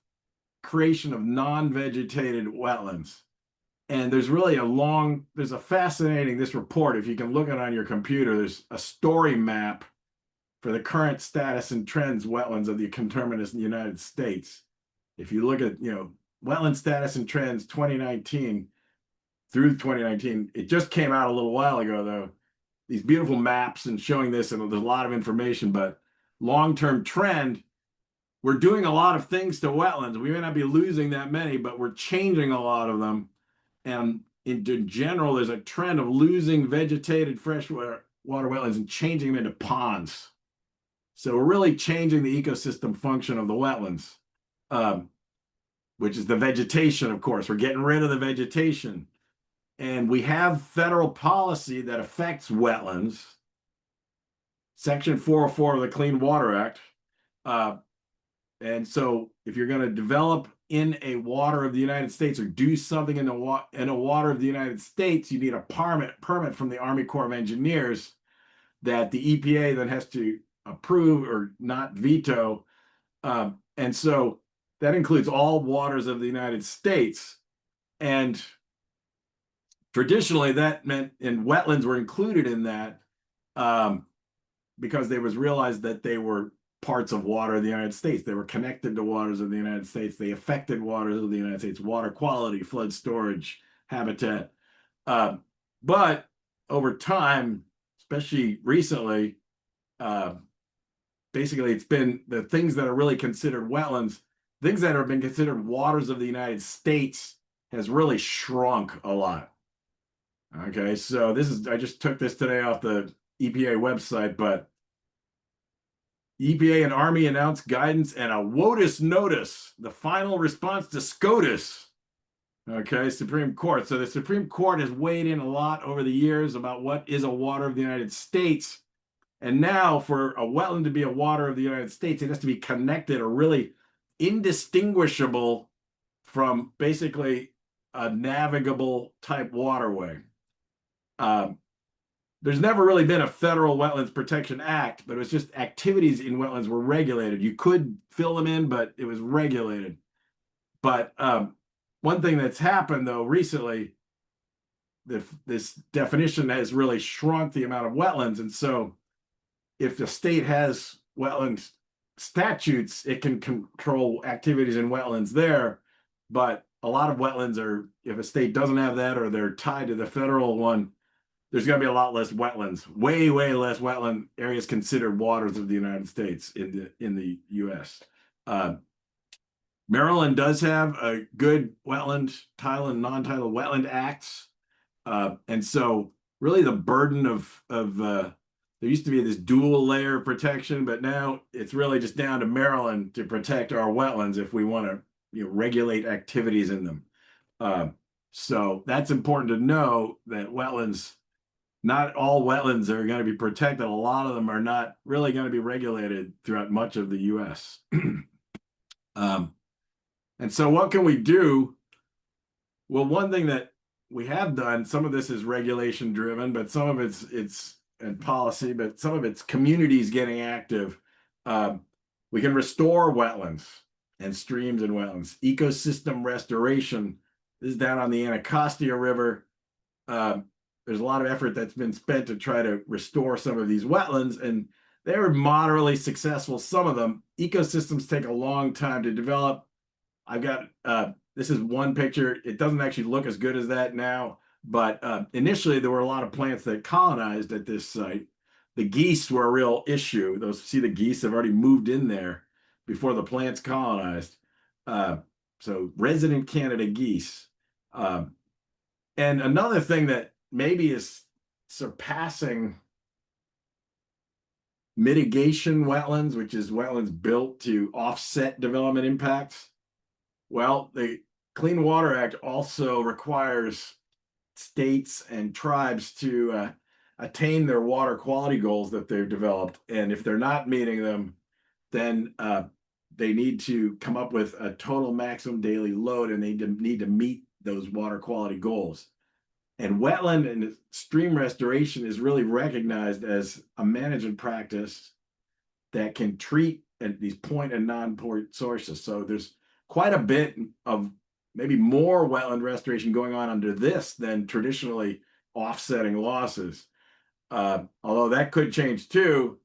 creation of non-vegetated wetlands. And there's really there's a fascinating, this report, if you can look at it on your computer, there's a story map for the current status and trends wetlands of the conterminous in the United States. If you look at, wetland status and trends 2019 through 2019, it just came out a little while ago, though. These beautiful maps and showing this, and there's a lot of information, but long-term trend, we're doing a lot of things to wetlands. We may not be losing that many, but we're changing a lot of them. And in general, there's a trend of losing vegetated freshwater wetlands and changing them into ponds. So we're really changing the ecosystem function of the wetlands, which is the vegetation, of course. We're getting rid of the vegetation. And we have federal policy that affects wetlands. Section 404 of the Clean Water Act. And so if you're going to develop in a water of the United States or do something in a water of the United States, you need a permit from the Army Corps of Engineers that the EPA then has to approve or not veto. And so that includes all waters of the United States. And traditionally, that meant and wetlands were included in that um, because they was realized that they were parts of water of the United States. They were connected to waters of the United States. They affected waters of the United States, water quality, flood storage, habitat. Uh, but over time, especially recently, uh, basically it's been the things that are really considered wetlands, things that have been considered waters of the United States has really shrunk a lot. Okay, so this is, I just took this today off the EPA website, but EPA and Army announced guidance and a WOTUS notice, the final response to SCOTUS. Okay, Supreme Court. So the Supreme Court has weighed in a lot over the years about what is a water of the United States. And now for a wetland to be a water of the United States, it has to be connected or really indistinguishable from basically a navigable type waterway. There's never really been a federal Wetlands Protection Act, but it was just activities in wetlands were regulated. You could fill them in, but it was regulated. But one thing that's happened though recently, this definition has really shrunk the amount of wetlands. And so if the state has wetlands statutes, it can control activities in wetlands there. But a lot of wetlands are, if a state doesn't have that or they're tied to the federal one, there's going to be a lot less wetlands, way, way less wetland areas considered waters of the United States in the U.S. Maryland does have a good wetland, tidal and non-tidal wetland acts. And so really the burden of there used to be this dual layer of protection, but now it's really just down to Maryland to protect our wetlands if we want to, regulate activities in them. So that's important to know that wetlands, not all wetlands are going to be protected. A lot of them are not really going to be regulated throughout much of the U.S. And so what can we do? Well, one thing that we have done, some of this is regulation driven, but some of it's and policy, but some of it's communities getting active. We can restore wetlands and streams and wetlands. Ecosystem restoration. This is down on the Anacostia River. There's a lot of effort that's been spent to try to restore some of these wetlands, and they were moderately successful, some of them. Ecosystems take a long time to develop. I've got, this is one picture. It doesn't actually look as good as that now, but initially there were a lot of plants that colonized at this site. The geese were a real issue. See the geese have already moved in there before the plants colonized. So resident Canada geese. And another thing that maybe is surpassing mitigation wetlands, which is wetlands built to offset development impacts. Well, the Clean Water Act also requires states and tribes to attain their water quality goals that they've developed. And if they're not meeting them, then they need to come up with a total maximum daily load, and they need to meet those water quality goals. And wetland and stream restoration is really recognized as a management practice that can treat at these point and non-point sources. So there's quite a bit of maybe more wetland restoration going on under this than traditionally offsetting losses. Although that could change too.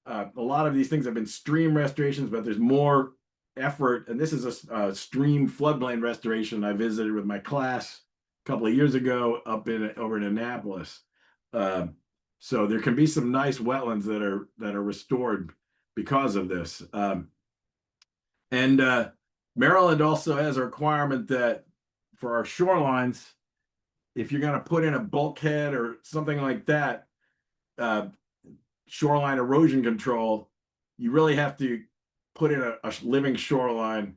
A lot of these things have been stream restorations, but there's more effort. And this is a stream floodplain restoration I visited with my class a couple of years ago over in Annapolis. So there can be some nice wetlands that are restored because of this. And Maryland also has a requirement that for our shorelines, if you're going to put in a bulkhead or something like that, shoreline erosion control, you really have to put in a living shoreline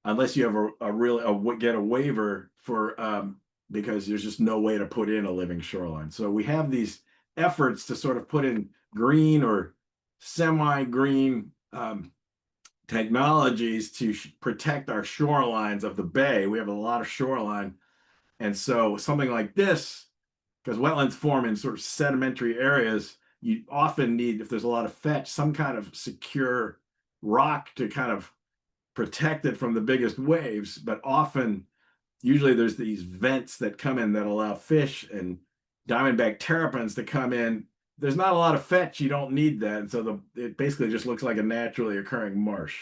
unless you have get a waiver for because there's just no way to put in a living shoreline. So we have these efforts to sort of put in green or semi-green technologies to protect our shorelines of the bay. We have a lot of shoreline. And so something like this, because wetlands form in sort of sedimentary areas, you often need, if there's a lot of fetch, some kind of secure rock to kind of protect it from the biggest waves. But often, usually there's these vents that come in that allow fish and diamondback terrapins to come in. There's not a lot of fetch, you don't need that. And so it basically just looks like a naturally occurring marsh.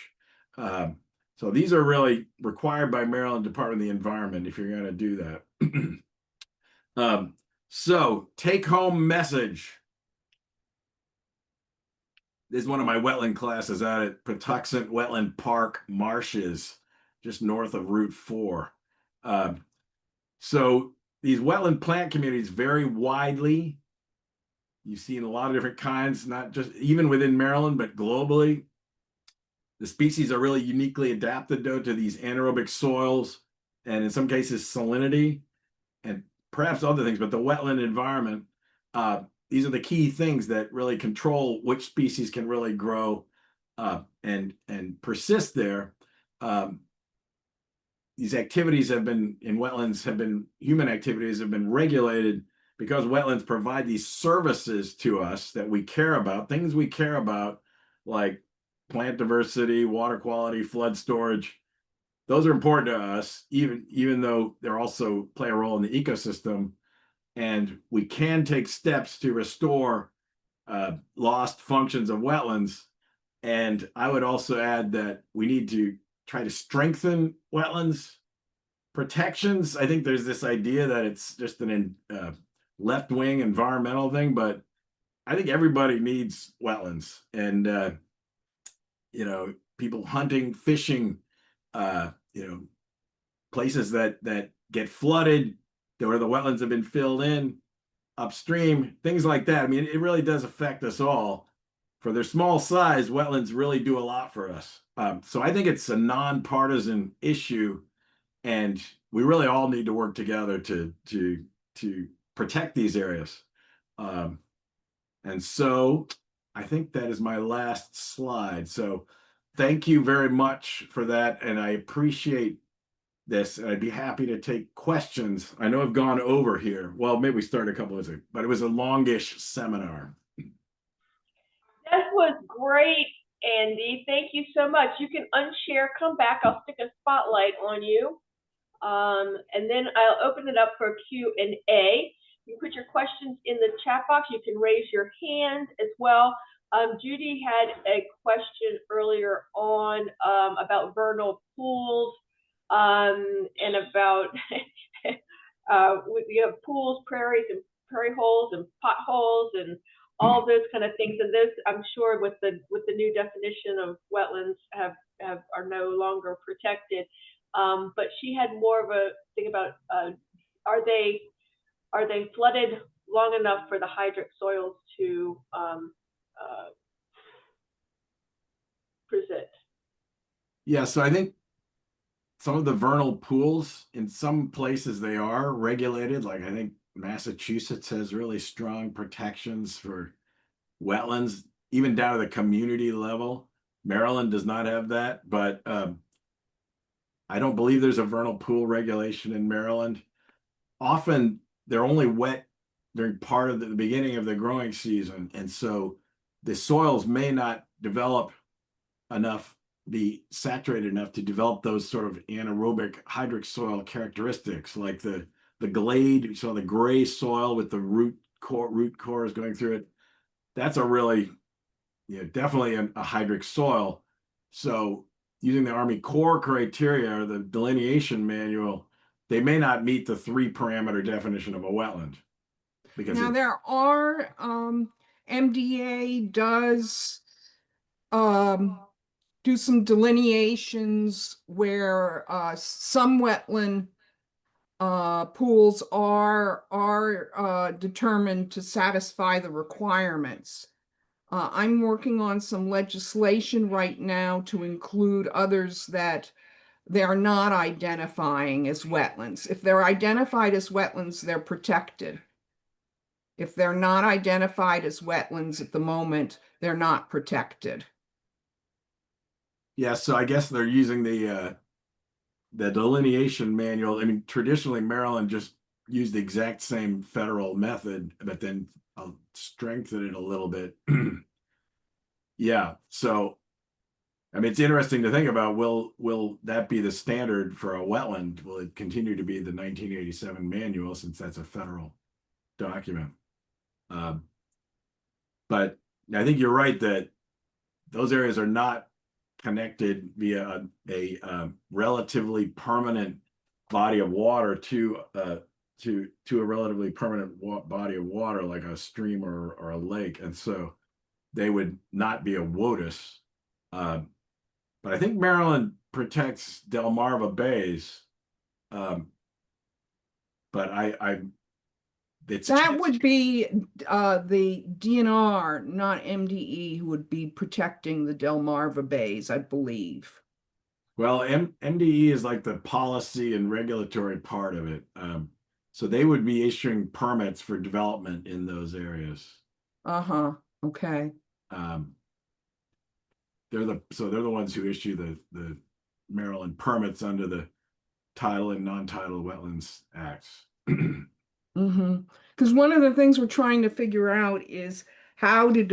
Um, so these are really required by Maryland Department of the Environment if you're going to do that. So take home message. This is one of my wetland classes out at Patuxent Wetland Park Marshes, just north of Route 4. So these wetland plant communities vary widely. You've seen a lot of different kinds, not just even within Maryland, but globally. The species are really uniquely adapted, though, to these anaerobic soils, and in some cases, salinity, and perhaps other things, but the wetland environment, these are the key things that really control which species can really grow and persist there. These activities have been in wetlands have been human activities have been regulated because wetlands provide these services to us that we care about, things we care about, like plant diversity, water quality, flood storage. Those are important to us, even though they're also play a role in the ecosystem. And we can take steps to restore lost functions of wetlands. And I would also add that we need to try to strengthen wetlands protections. I think there's this idea that it's just an left-wing environmental thing, but I think everybody needs wetlands. And people hunting, fishing, places that get flooded, where the wetlands have been filled in upstream, things like that. I mean, it really does affect us all. For their small size, wetlands really do a lot for us. So I think it's a nonpartisan issue, and we really all need to work together to protect these areas. And so I think that is my last slide. So thank you very much for that, and I appreciate this. I'd be happy to take questions. I know I've gone over here. Well, maybe we started a couple of minutes, but it was a longish seminar. That was great, Andy. Thank you so much. You can unshare, come back. I'll stick a spotlight on you. And then I'll open it up for Q&A. You can put your questions in the chat box. You can raise your hand as well. Judy had a question earlier on about vernal pools and about we have pools, prairies, and prairie holes and potholes and all those kind of things. And those, I'm sure, with the new definition of wetlands, are no longer protected. But she had more of a thing about are they flooded long enough for the hydric soils to present? Yeah, so I think some of the vernal pools, in some places they are regulated. Like I think Massachusetts has really strong protections for wetlands, even down to the community level. Maryland does not have that, but I don't believe there's a vernal pool regulation in Maryland. Often they're only wet during part of the beginning of the growing season, and so the soils may not develop enough, be saturated enough to develop those sort of anaerobic hydric soil characteristics, like the glade. You saw the gray soil with the root cores going through it. That's a really, definitely a hydric soil. So using the Army Corps criteria or the delineation manual, they may not meet the 3-parameter definition of a wetland. Because now there are MDA does do some delineations where some wetland pools are determined to satisfy the requirements. I'm working on some legislation right now to include others that they are not identifying as wetlands. If they're identified as wetlands, they're protected. If they're not identified as wetlands at the moment, they're not protected. Yeah, so I guess they're using the delineation manual. I mean, traditionally Maryland just used the exact same federal method, but then I'll strengthen it a little bit. Yeah, so I mean, it's interesting to think about, will that be the standard for a wetland? Will it continue to be the 1987 manual, since that's a federal document? But I think you're right that those areas are not connected via a relatively permanent body of water to a relatively permanent body of water, like a stream or a lake, and so they would not be a WOTUS. But I think Maryland protects Delmarva bays. But it's That would be the DNR, not MDE, who would be protecting the Delmarva Bays, I believe. well, MDE is like the policy and regulatory part of it. So they would be issuing permits for development in those areas. Uh-huh. Okay. They're the ones who issue the Maryland permits under the Tidal and non-tidal wetlands acts. Mm-hmm. Because one of the things we're trying to figure out is how to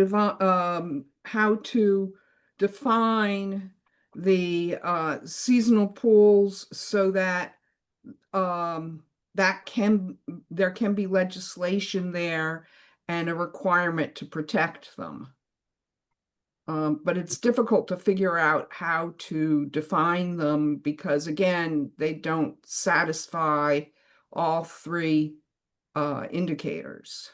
define the seasonal pools so that there can be legislation there and a requirement to protect them. But it's difficult to figure out how to define them because, again, they don't satisfy all three indicators.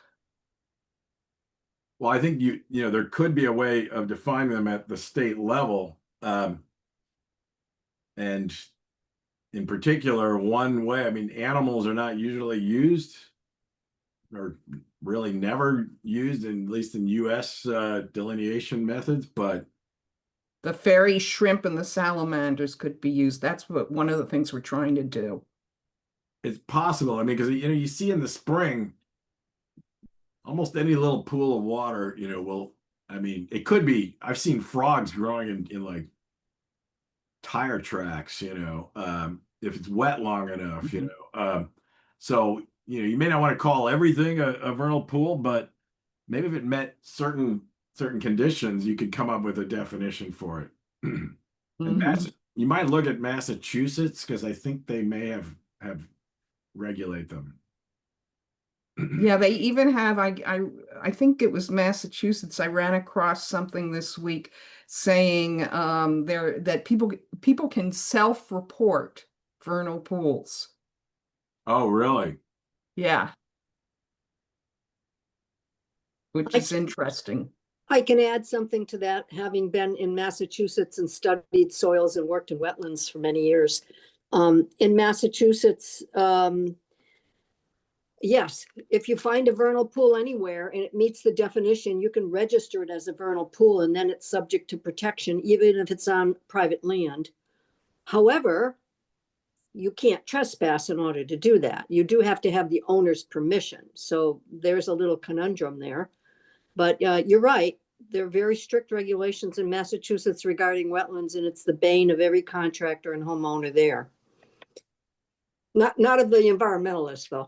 Well, I think there could be a way of defining them at the state level. And in particular, one way, I mean, animals are not usually used, or really never used, at least in US delineation methods, but The fairy shrimp and the salamanders could be used. That's one of the things we're trying to do. it's possible. I mean, because you see in the spring, almost any little pool of water, I mean, it could be, I've seen frogs growing in like tire tracks, if it's wet long enough, so you may not want to call everything a vernal pool, but maybe if it met certain conditions, you could come up with a definition for it. And you might look at Massachusetts, because I think they may have regulate them. Yeah, they even have, I think it was Massachusetts. I ran across something this week saying that people can self-report vernal pools. Oh, really? Yeah. Which is interesting. I can add something to that, having been in Massachusetts and studied soils and worked in wetlands for many years. In Massachusetts, yes, if you find a vernal pool anywhere and it meets the definition, you can register it as a vernal pool, and then it's subject to protection, even if it's on private land. However, you can't trespass in order to do that. You do have to have the owner's permission. So there's a little conundrum there. But you're right. There are very strict regulations in Massachusetts regarding wetlands, and it's the bane of every contractor and homeowner there. Not of the environmentalists, though.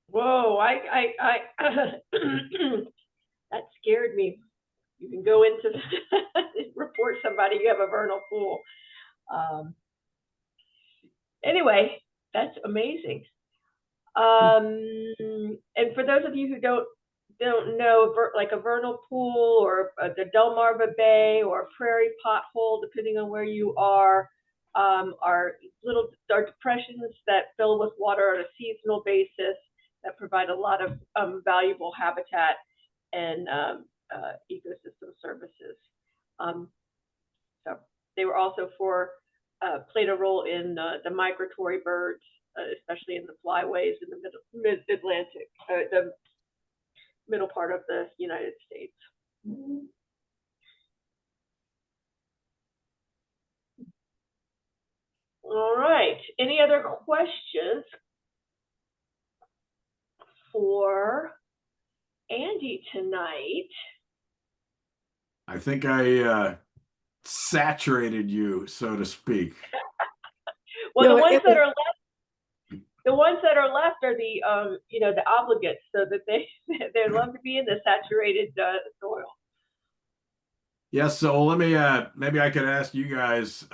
Whoa, that scared me. You can go into report somebody you have a vernal pool. Anyway, that's amazing. And for those of you who don't know, like a vernal pool or the Delmarva Bay or a prairie pothole, depending on where you are depressions that fill with water on a seasonal basis that provide a lot of valuable habitat and ecosystem services. So they were also played a role in the migratory birds, especially in the flyways in the mid-Atlantic, the middle part of the United States. All right. Any other questions for Andy tonight? I think I saturated you, so to speak. Well, the ones that are left ones that are left are the the obligates, so that they love to be in the saturated soil. Yes, so let me maybe I could ask you guys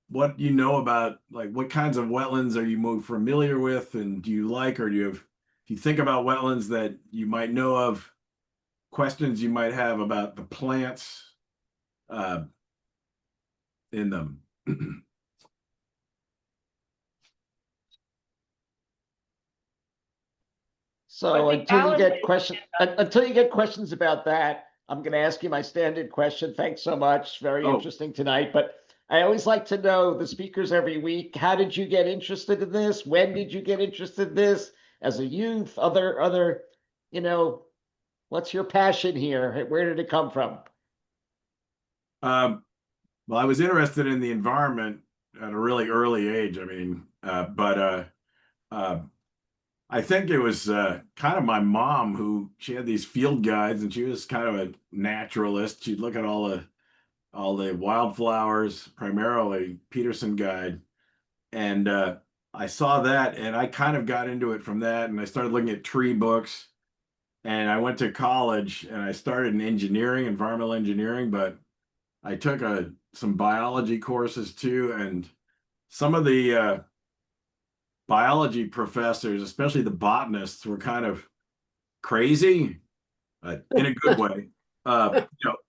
what you know about, like, what kinds of wetlands are you more familiar with, and do you like, or do you have, if you think about wetlands that you might know of, questions you might have about the plants in them. So I think until you Alan get did- questions about that, I'm going to ask you my standard question. Thanks so much. Very Oh. interesting tonight. But I always like to know the speakers every week. How did you get interested in this? When did you get interested in this? As a youth, other, what's your passion here? Where did it come from? Well, I was interested in the environment at a really early age. I mean, I think it was kind of my mom who, she had these field guides, and she was kind of a naturalist. She'd look at all the wildflowers, primarily Peterson guide, and I saw that, and I kind of got into it from that, and I started looking at tree books, and I went to college, and I started in engineering, environmental engineering, but I took some biology courses too, and some of the biology professors, especially the botanists, were kind of crazy, in a good way,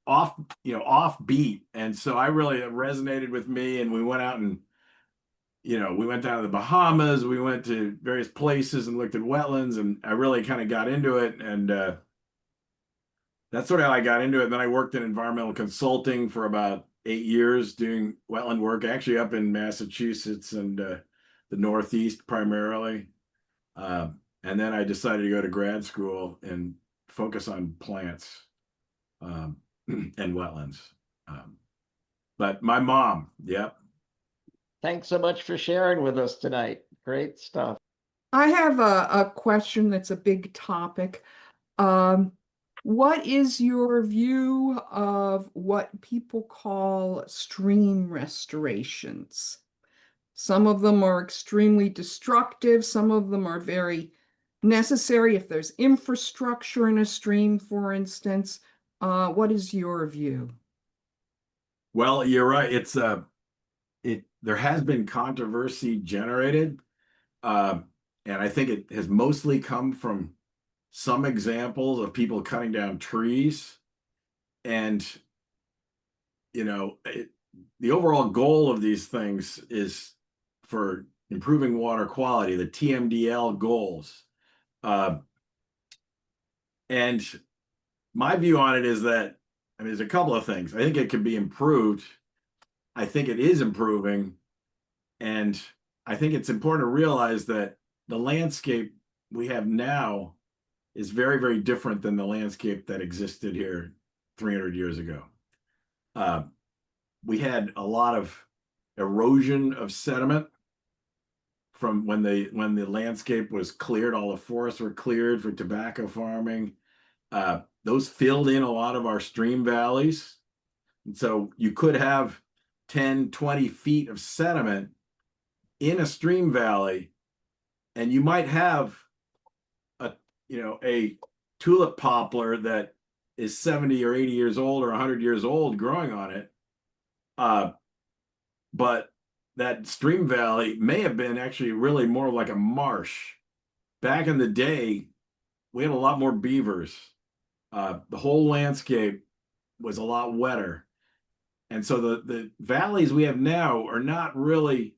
offbeat. And so I really, it resonated with me. And we went out and, we went down to the Bahamas, we went to various places and looked at wetlands, and I really kind of got into it. And that's sort of how I got into it. And then I worked in environmental consulting for about 8 years doing wetland work, actually up in Massachusetts and the Northeast primarily. And then I decided to go to grad school and focus on plants and wetlands. But my mom, yep. Thanks so much for sharing with us tonight. Great stuff. I have a question that's a big topic. What is your view of what people call stream restorations? Some of them are extremely destructive. Some of them are very necessary if there's infrastructure in a stream, for instance. What is your view? Well, you're right. There has been controversy generated, and I think it has mostly come from some examples of people cutting down trees, and the overall goal of these things is for improving water quality, the TMDL goals. And my view on it is that, I mean, there's a couple of things. I think it can be improved. I think it is improving. And I think it's important to realize that the landscape we have now is very, very different than the landscape that existed here 300 years ago. We had a lot of erosion of sediment from when the landscape was cleared, all the forests were cleared for tobacco farming. Those filled in a lot of our stream valleys. And so you could have 10, 20 feet of sediment in a stream valley, and you might have a tulip poplar that is 70 or 80 years old or 100 years old growing on it. But that stream valley may have been actually really more like a marsh. Back in the day, we had a lot more beavers. The whole landscape was a lot wetter. And so the valleys we have now are not really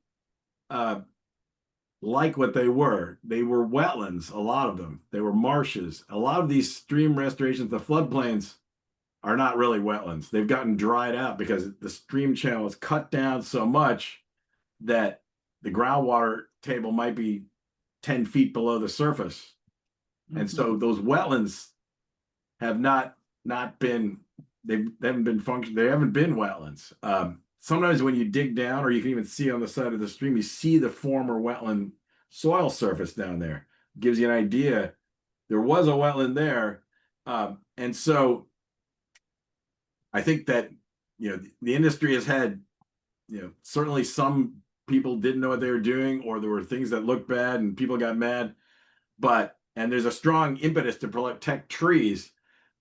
like what they were. They were wetlands, a lot of them. They were marshes. A lot of these stream restorations, the floodplains, are not really wetlands. They've gotten dried out because the stream channel is cut down so much that the groundwater table might be 10 feet below the surface. And so those wetlands have not been, they haven't been wetlands. Sometimes when you dig down, or you can even see on the side of the stream, you see the former wetland soil surface down there. It gives you an idea. There was a wetland there. And so I think that, the industry has had, certainly some people didn't know what they were doing, or there were things that looked bad and people got mad. And there's a strong impetus to protect trees,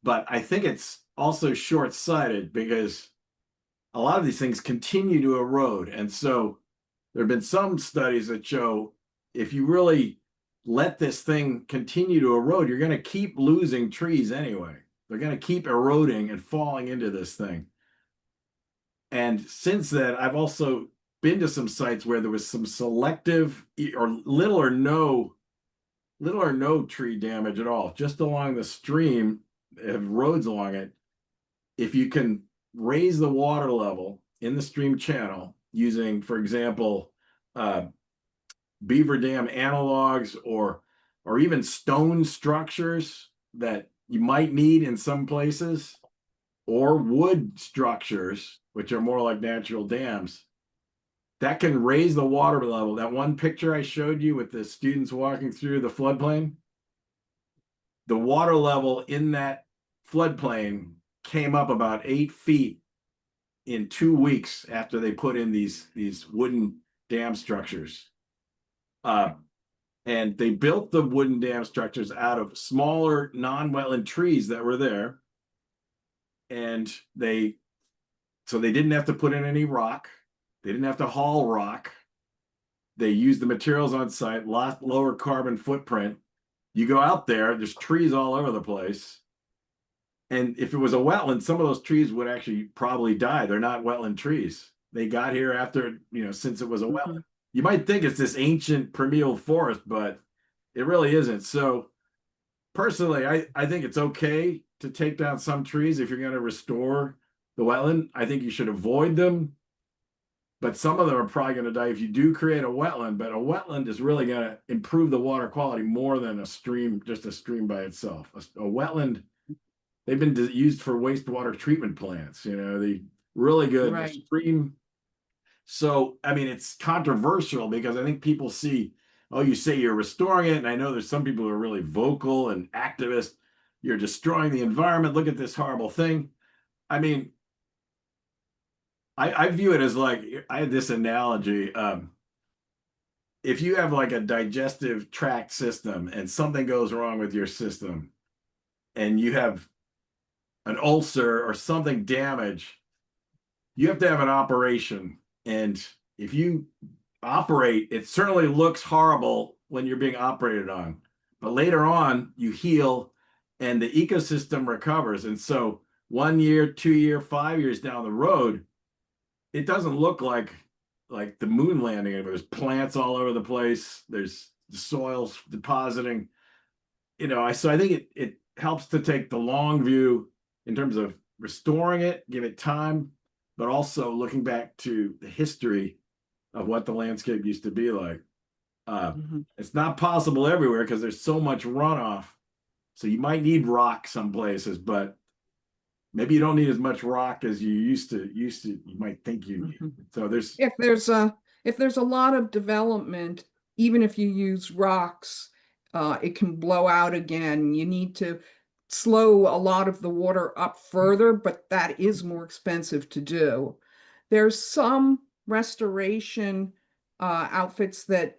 but I think it's also short-sighted because a lot of these things continue to erode. And so there have been some studies that show if you really let this thing continue to erode, you're going to keep losing trees anyway. They're going to keep eroding and falling into this thing. And since then, I've also been to some sites where there was some selective or little or no tree damage at all, just along the stream, have roads along it. If you can raise the water level in the stream channel using, for example, beaver dam analogs or even stone structures that you might need in some places, or wood structures, which are more like natural dams, that can raise the water level. That one picture I showed you with the students walking through the floodplain, the water level in that floodplain came up about 8 feet in 2 weeks after they put in these wooden dam structures. And they built the wooden dam structures out of smaller non-wetland trees that were there. And so they didn't have to put in any rock. They didn't have to haul rock. They used the materials on site, lot lower carbon footprint. You go out there, there's trees all over the place. And if it was a wetland, some of those trees would actually probably die. They're not wetland trees. They got here after, since it was a wetland. You might think it's this ancient primeval forest, but it really isn't. So personally, I think it's okay to take down some trees if you're going to restore the wetland. I think you should avoid them, but some of them are probably going to die if you do create a wetland. But a wetland is really going to improve the water quality more than a stream, just a stream by itself. A wetland, they've been used for wastewater treatment plants. They really good. Right. A stream. So, I mean, it's controversial because I think people see, oh, you say you're restoring it. And I know there's some people who are really vocal and activists. You're destroying the environment. Look at this horrible thing. I mean, I view it as like, I had this analogy. If you have like a digestive tract system and something goes wrong with your system and you have an ulcer or something damaged, you have to have an operation. And if you operate, it certainly looks horrible when you're being operated on. But later on, you heal and the ecosystem recovers. And so 1 year, 2 year, 5 years down the road, it doesn't look like the moon landing anymore. There's plants all over the place. There's the soils depositing. So I think it helps to take the long view in terms of restoring it, give it time, but also looking back to the history of what the landscape used to be like. It's not possible everywhere because there's so much runoff. So you might need rock some places, but maybe you don't need as much rock as you used to. You might think you need. So if there's a lot of development, even if you use rocks, it can blow out again. You need to slow a lot of the water up further, but that is more expensive to do. There's some restoration outfits that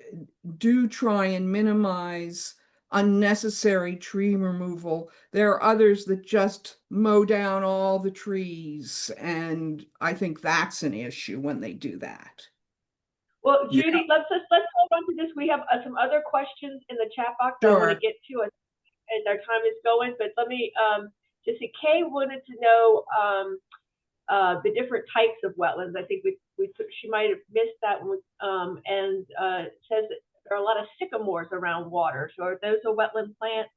do try and minimize unnecessary tree removal. There are others that just mow down all the trees, and I think that's an issue when they do that. Well, Judy, let's hold on to this. We have some other questions in the chat box that I want to get to as our time is going. But let me just say, Kay wanted to know the different types of wetlands. I think she might have missed that one, and says that there are a lot of sycamores around water. So are those a wetland plant?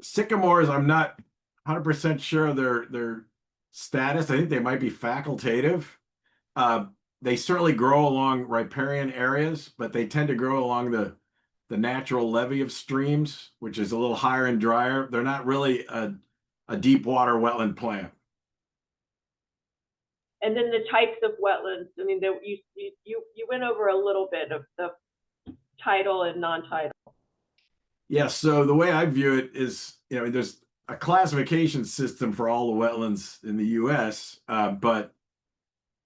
Sycamores, I'm not 100% sure their status. I think they might be facultative. They certainly grow along riparian areas, but they tend to grow along the natural levee of streams, which is a little higher and drier. They're not really a deep water wetland plant. And then the types of wetlands. I mean, you went over a little bit of the tidal and non-tidal. Yeah. So the way I view it is, there's a classification system for all the wetlands in the U.S., but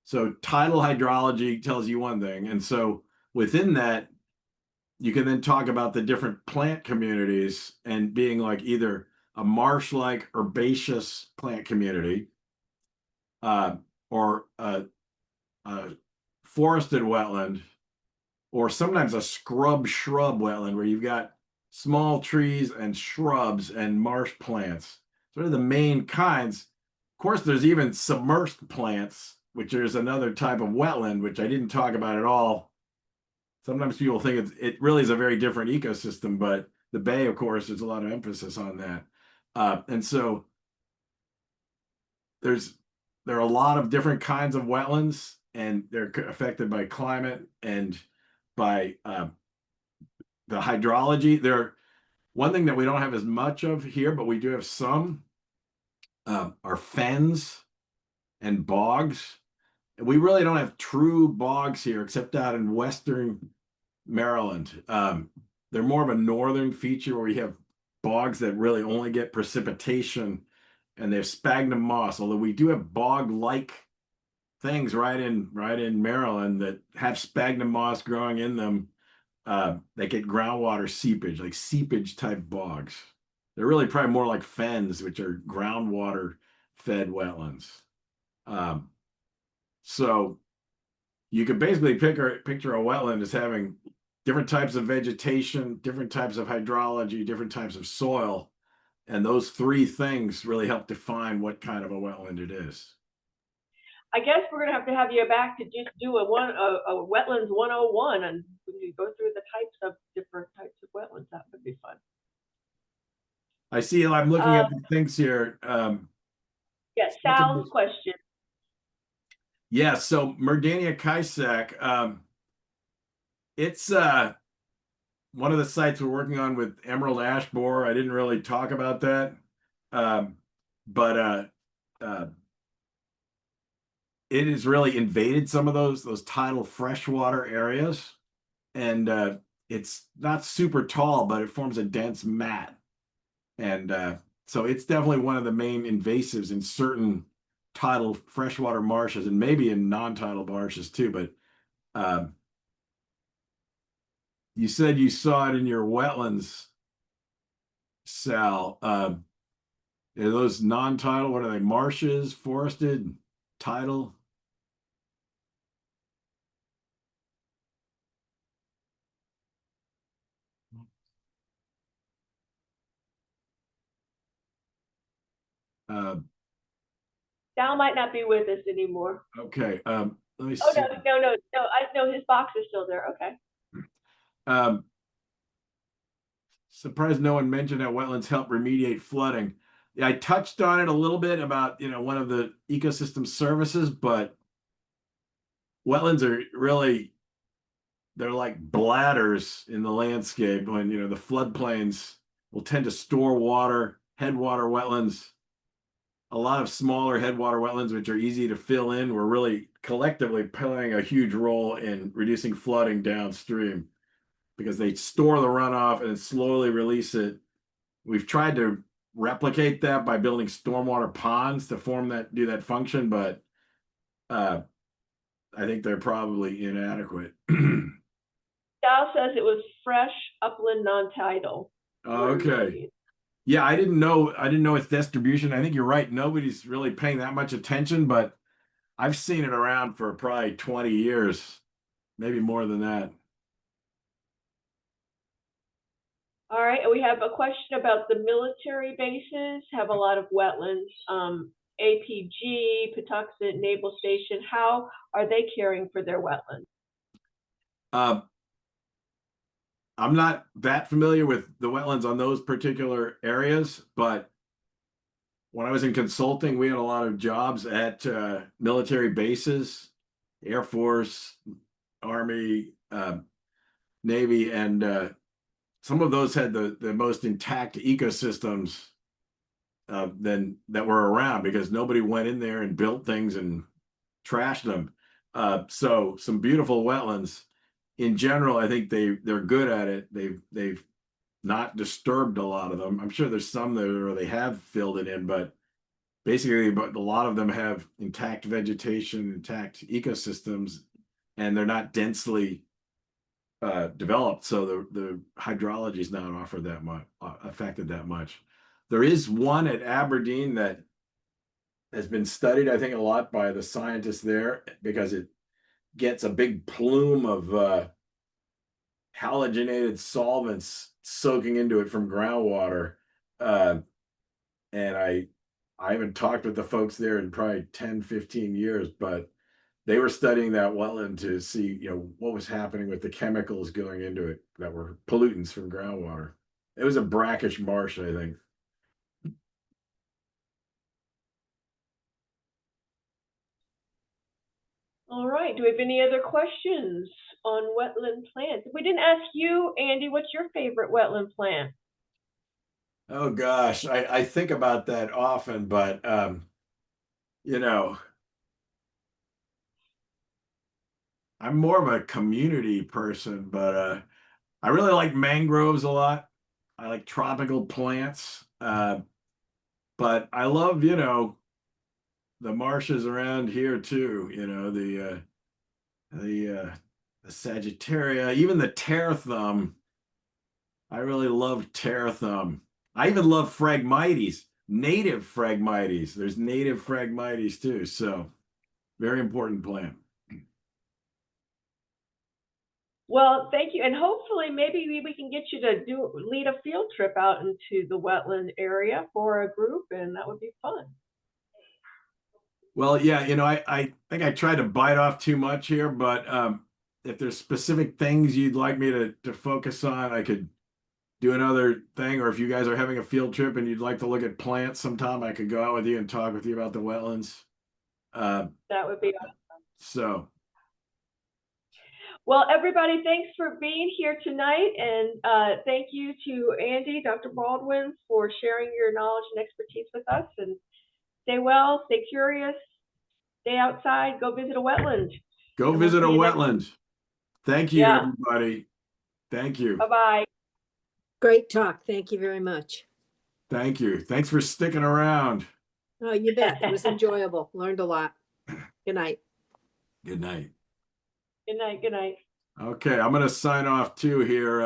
So tidal hydrology tells you one thing. And so within that, you can then talk about the different plant communities and being like either a marsh-like herbaceous plant community or a forested wetland, or sometimes a scrub shrub wetland where you've got small trees and shrubs and marsh plants. Sort of the main kinds. Of course, there's even submersed plants, which is another type of wetland, which I didn't talk about at all. Sometimes people think it really is a very different ecosystem, but the Bay, of course, there's a lot of emphasis on that. And so there are a lot of different kinds of wetlands, and they're affected by climate and by the hydrology. One thing that we don't have as much of here, but we do have some, are fens and bogs. And we really don't have true bogs here, except out in Western Maryland. They're more of a northern feature where you have bogs that really only get precipitation, and they have sphagnum moss, although we do have bog-like things right in Maryland that have sphagnum moss growing in them. They get groundwater seepage, like seepage type bogs. They're really probably more like fens, which are groundwater fed wetlands. So you could basically picture a wetland as having different types of vegetation, different types of hydrology, different types of soil. And those three things really help define what kind of a wetland it is. I guess we're going to have you back to just do a wetlands 101, and we go through the different types of wetlands. That would be fun. I see. I'm looking at the things here. Yeah, Sal's question. Yeah, so Merdania Kaisak, it's one of the sites we're working on with emerald ash borer. I didn't really talk about that, but it has really invaded some of those tidal freshwater areas, and it's not super tall, but it forms a dense mat, and so it's definitely one of the main invasives in certain tidal freshwater marshes, and maybe in non-tidal marshes too. But you said you saw it in your wetlands, Sal. Are those non-tidal? What are they? Marshes, forested, tidal? Sal might not be with us anymore. Okay. Let me see. Oh, no. I know his box is still there. Okay. Surprised no one mentioned how wetlands help remediate flooding. Yeah, I touched on it a little bit about, one of the ecosystem services, but wetlands are really, they're like bladders in the landscape when, the floodplains will tend to store water, headwater wetlands. A lot of smaller headwater wetlands, which are easy to fill in, were really collectively playing a huge role in reducing flooding downstream because they store the runoff and slowly release it. We've tried to replicate that by building stormwater ponds to do that function, but I think they're probably inadequate. Sal says it was fresh upland non-tidal. Okay. Yeah, I didn't know its distribution. I think you're right. Nobody's really paying that much attention, but I've seen it around for probably 20 years, maybe more than that. All right, we have a question about the military bases have a lot of wetlands. APG, Patuxent, Naval Station, how are they caring for their wetlands? I'm not that familiar with the wetlands on those particular areas, but when I was in consulting, we had a lot of jobs at military bases, Air Force, Army, Navy, and some of those had the most intact ecosystems that were around because nobody went in there and built things and trashed them. So some beautiful wetlands. In general, I think they're good at it. They've not disturbed a lot of them. I'm sure there's some where they have filled it in, but basically, but a lot of them have intact vegetation, intact ecosystems, and they're not densely developed, so the hydrology is not offered that much, affected that much. There is one at Aberdeen that has been studied, I think, a lot by the scientists there because it gets a big plume of halogenated solvents soaking into it from groundwater. And I haven't talked with the folks there in probably 10, 15 years, but they were studying that wetland to see, what was happening with the chemicals going into it that were pollutants from groundwater. It was a brackish marsh, I think. All right. Do we have any other questions on wetland plants? If we didn't ask you, Andy, what's your favorite wetland plant? Oh gosh, I think about that often, but I'm more of a community person, but I really like mangroves a lot. I like tropical plants. But I love, the marshes around here too, the Sagittaria, even the tear thumb. I really love tear thumb. I even love Phragmites, native Phragmites. There's native Phragmites too, so very important plant. Well, thank you. And hopefully maybe we can get you to lead a field trip out into the wetland area for a group, and that would be fun. Well, yeah, I think I tried to bite off too much here, but if there's specific things you'd like me to focus on, I could do another thing. Or if you guys are having a field trip and you'd like to look at plants sometime, I could go out with you and talk with you about the wetlands. That would be awesome. So, well, everybody, thanks for being here tonight. And thank you to Andy, Dr. Baldwin, for sharing your knowledge and expertise with us. And stay well, stay curious, stay outside, go visit a wetland. go And visit a we'll see you wetland. Thank you, Yeah. everybody. Thank you. Bye-bye. Great talk. Thank you very much. Thank you. Thanks for sticking around. Oh, you bet. It was enjoyable. Learned a lot. Good night. Good night. Good night. Good night. Okay, I'm going to sign off too here.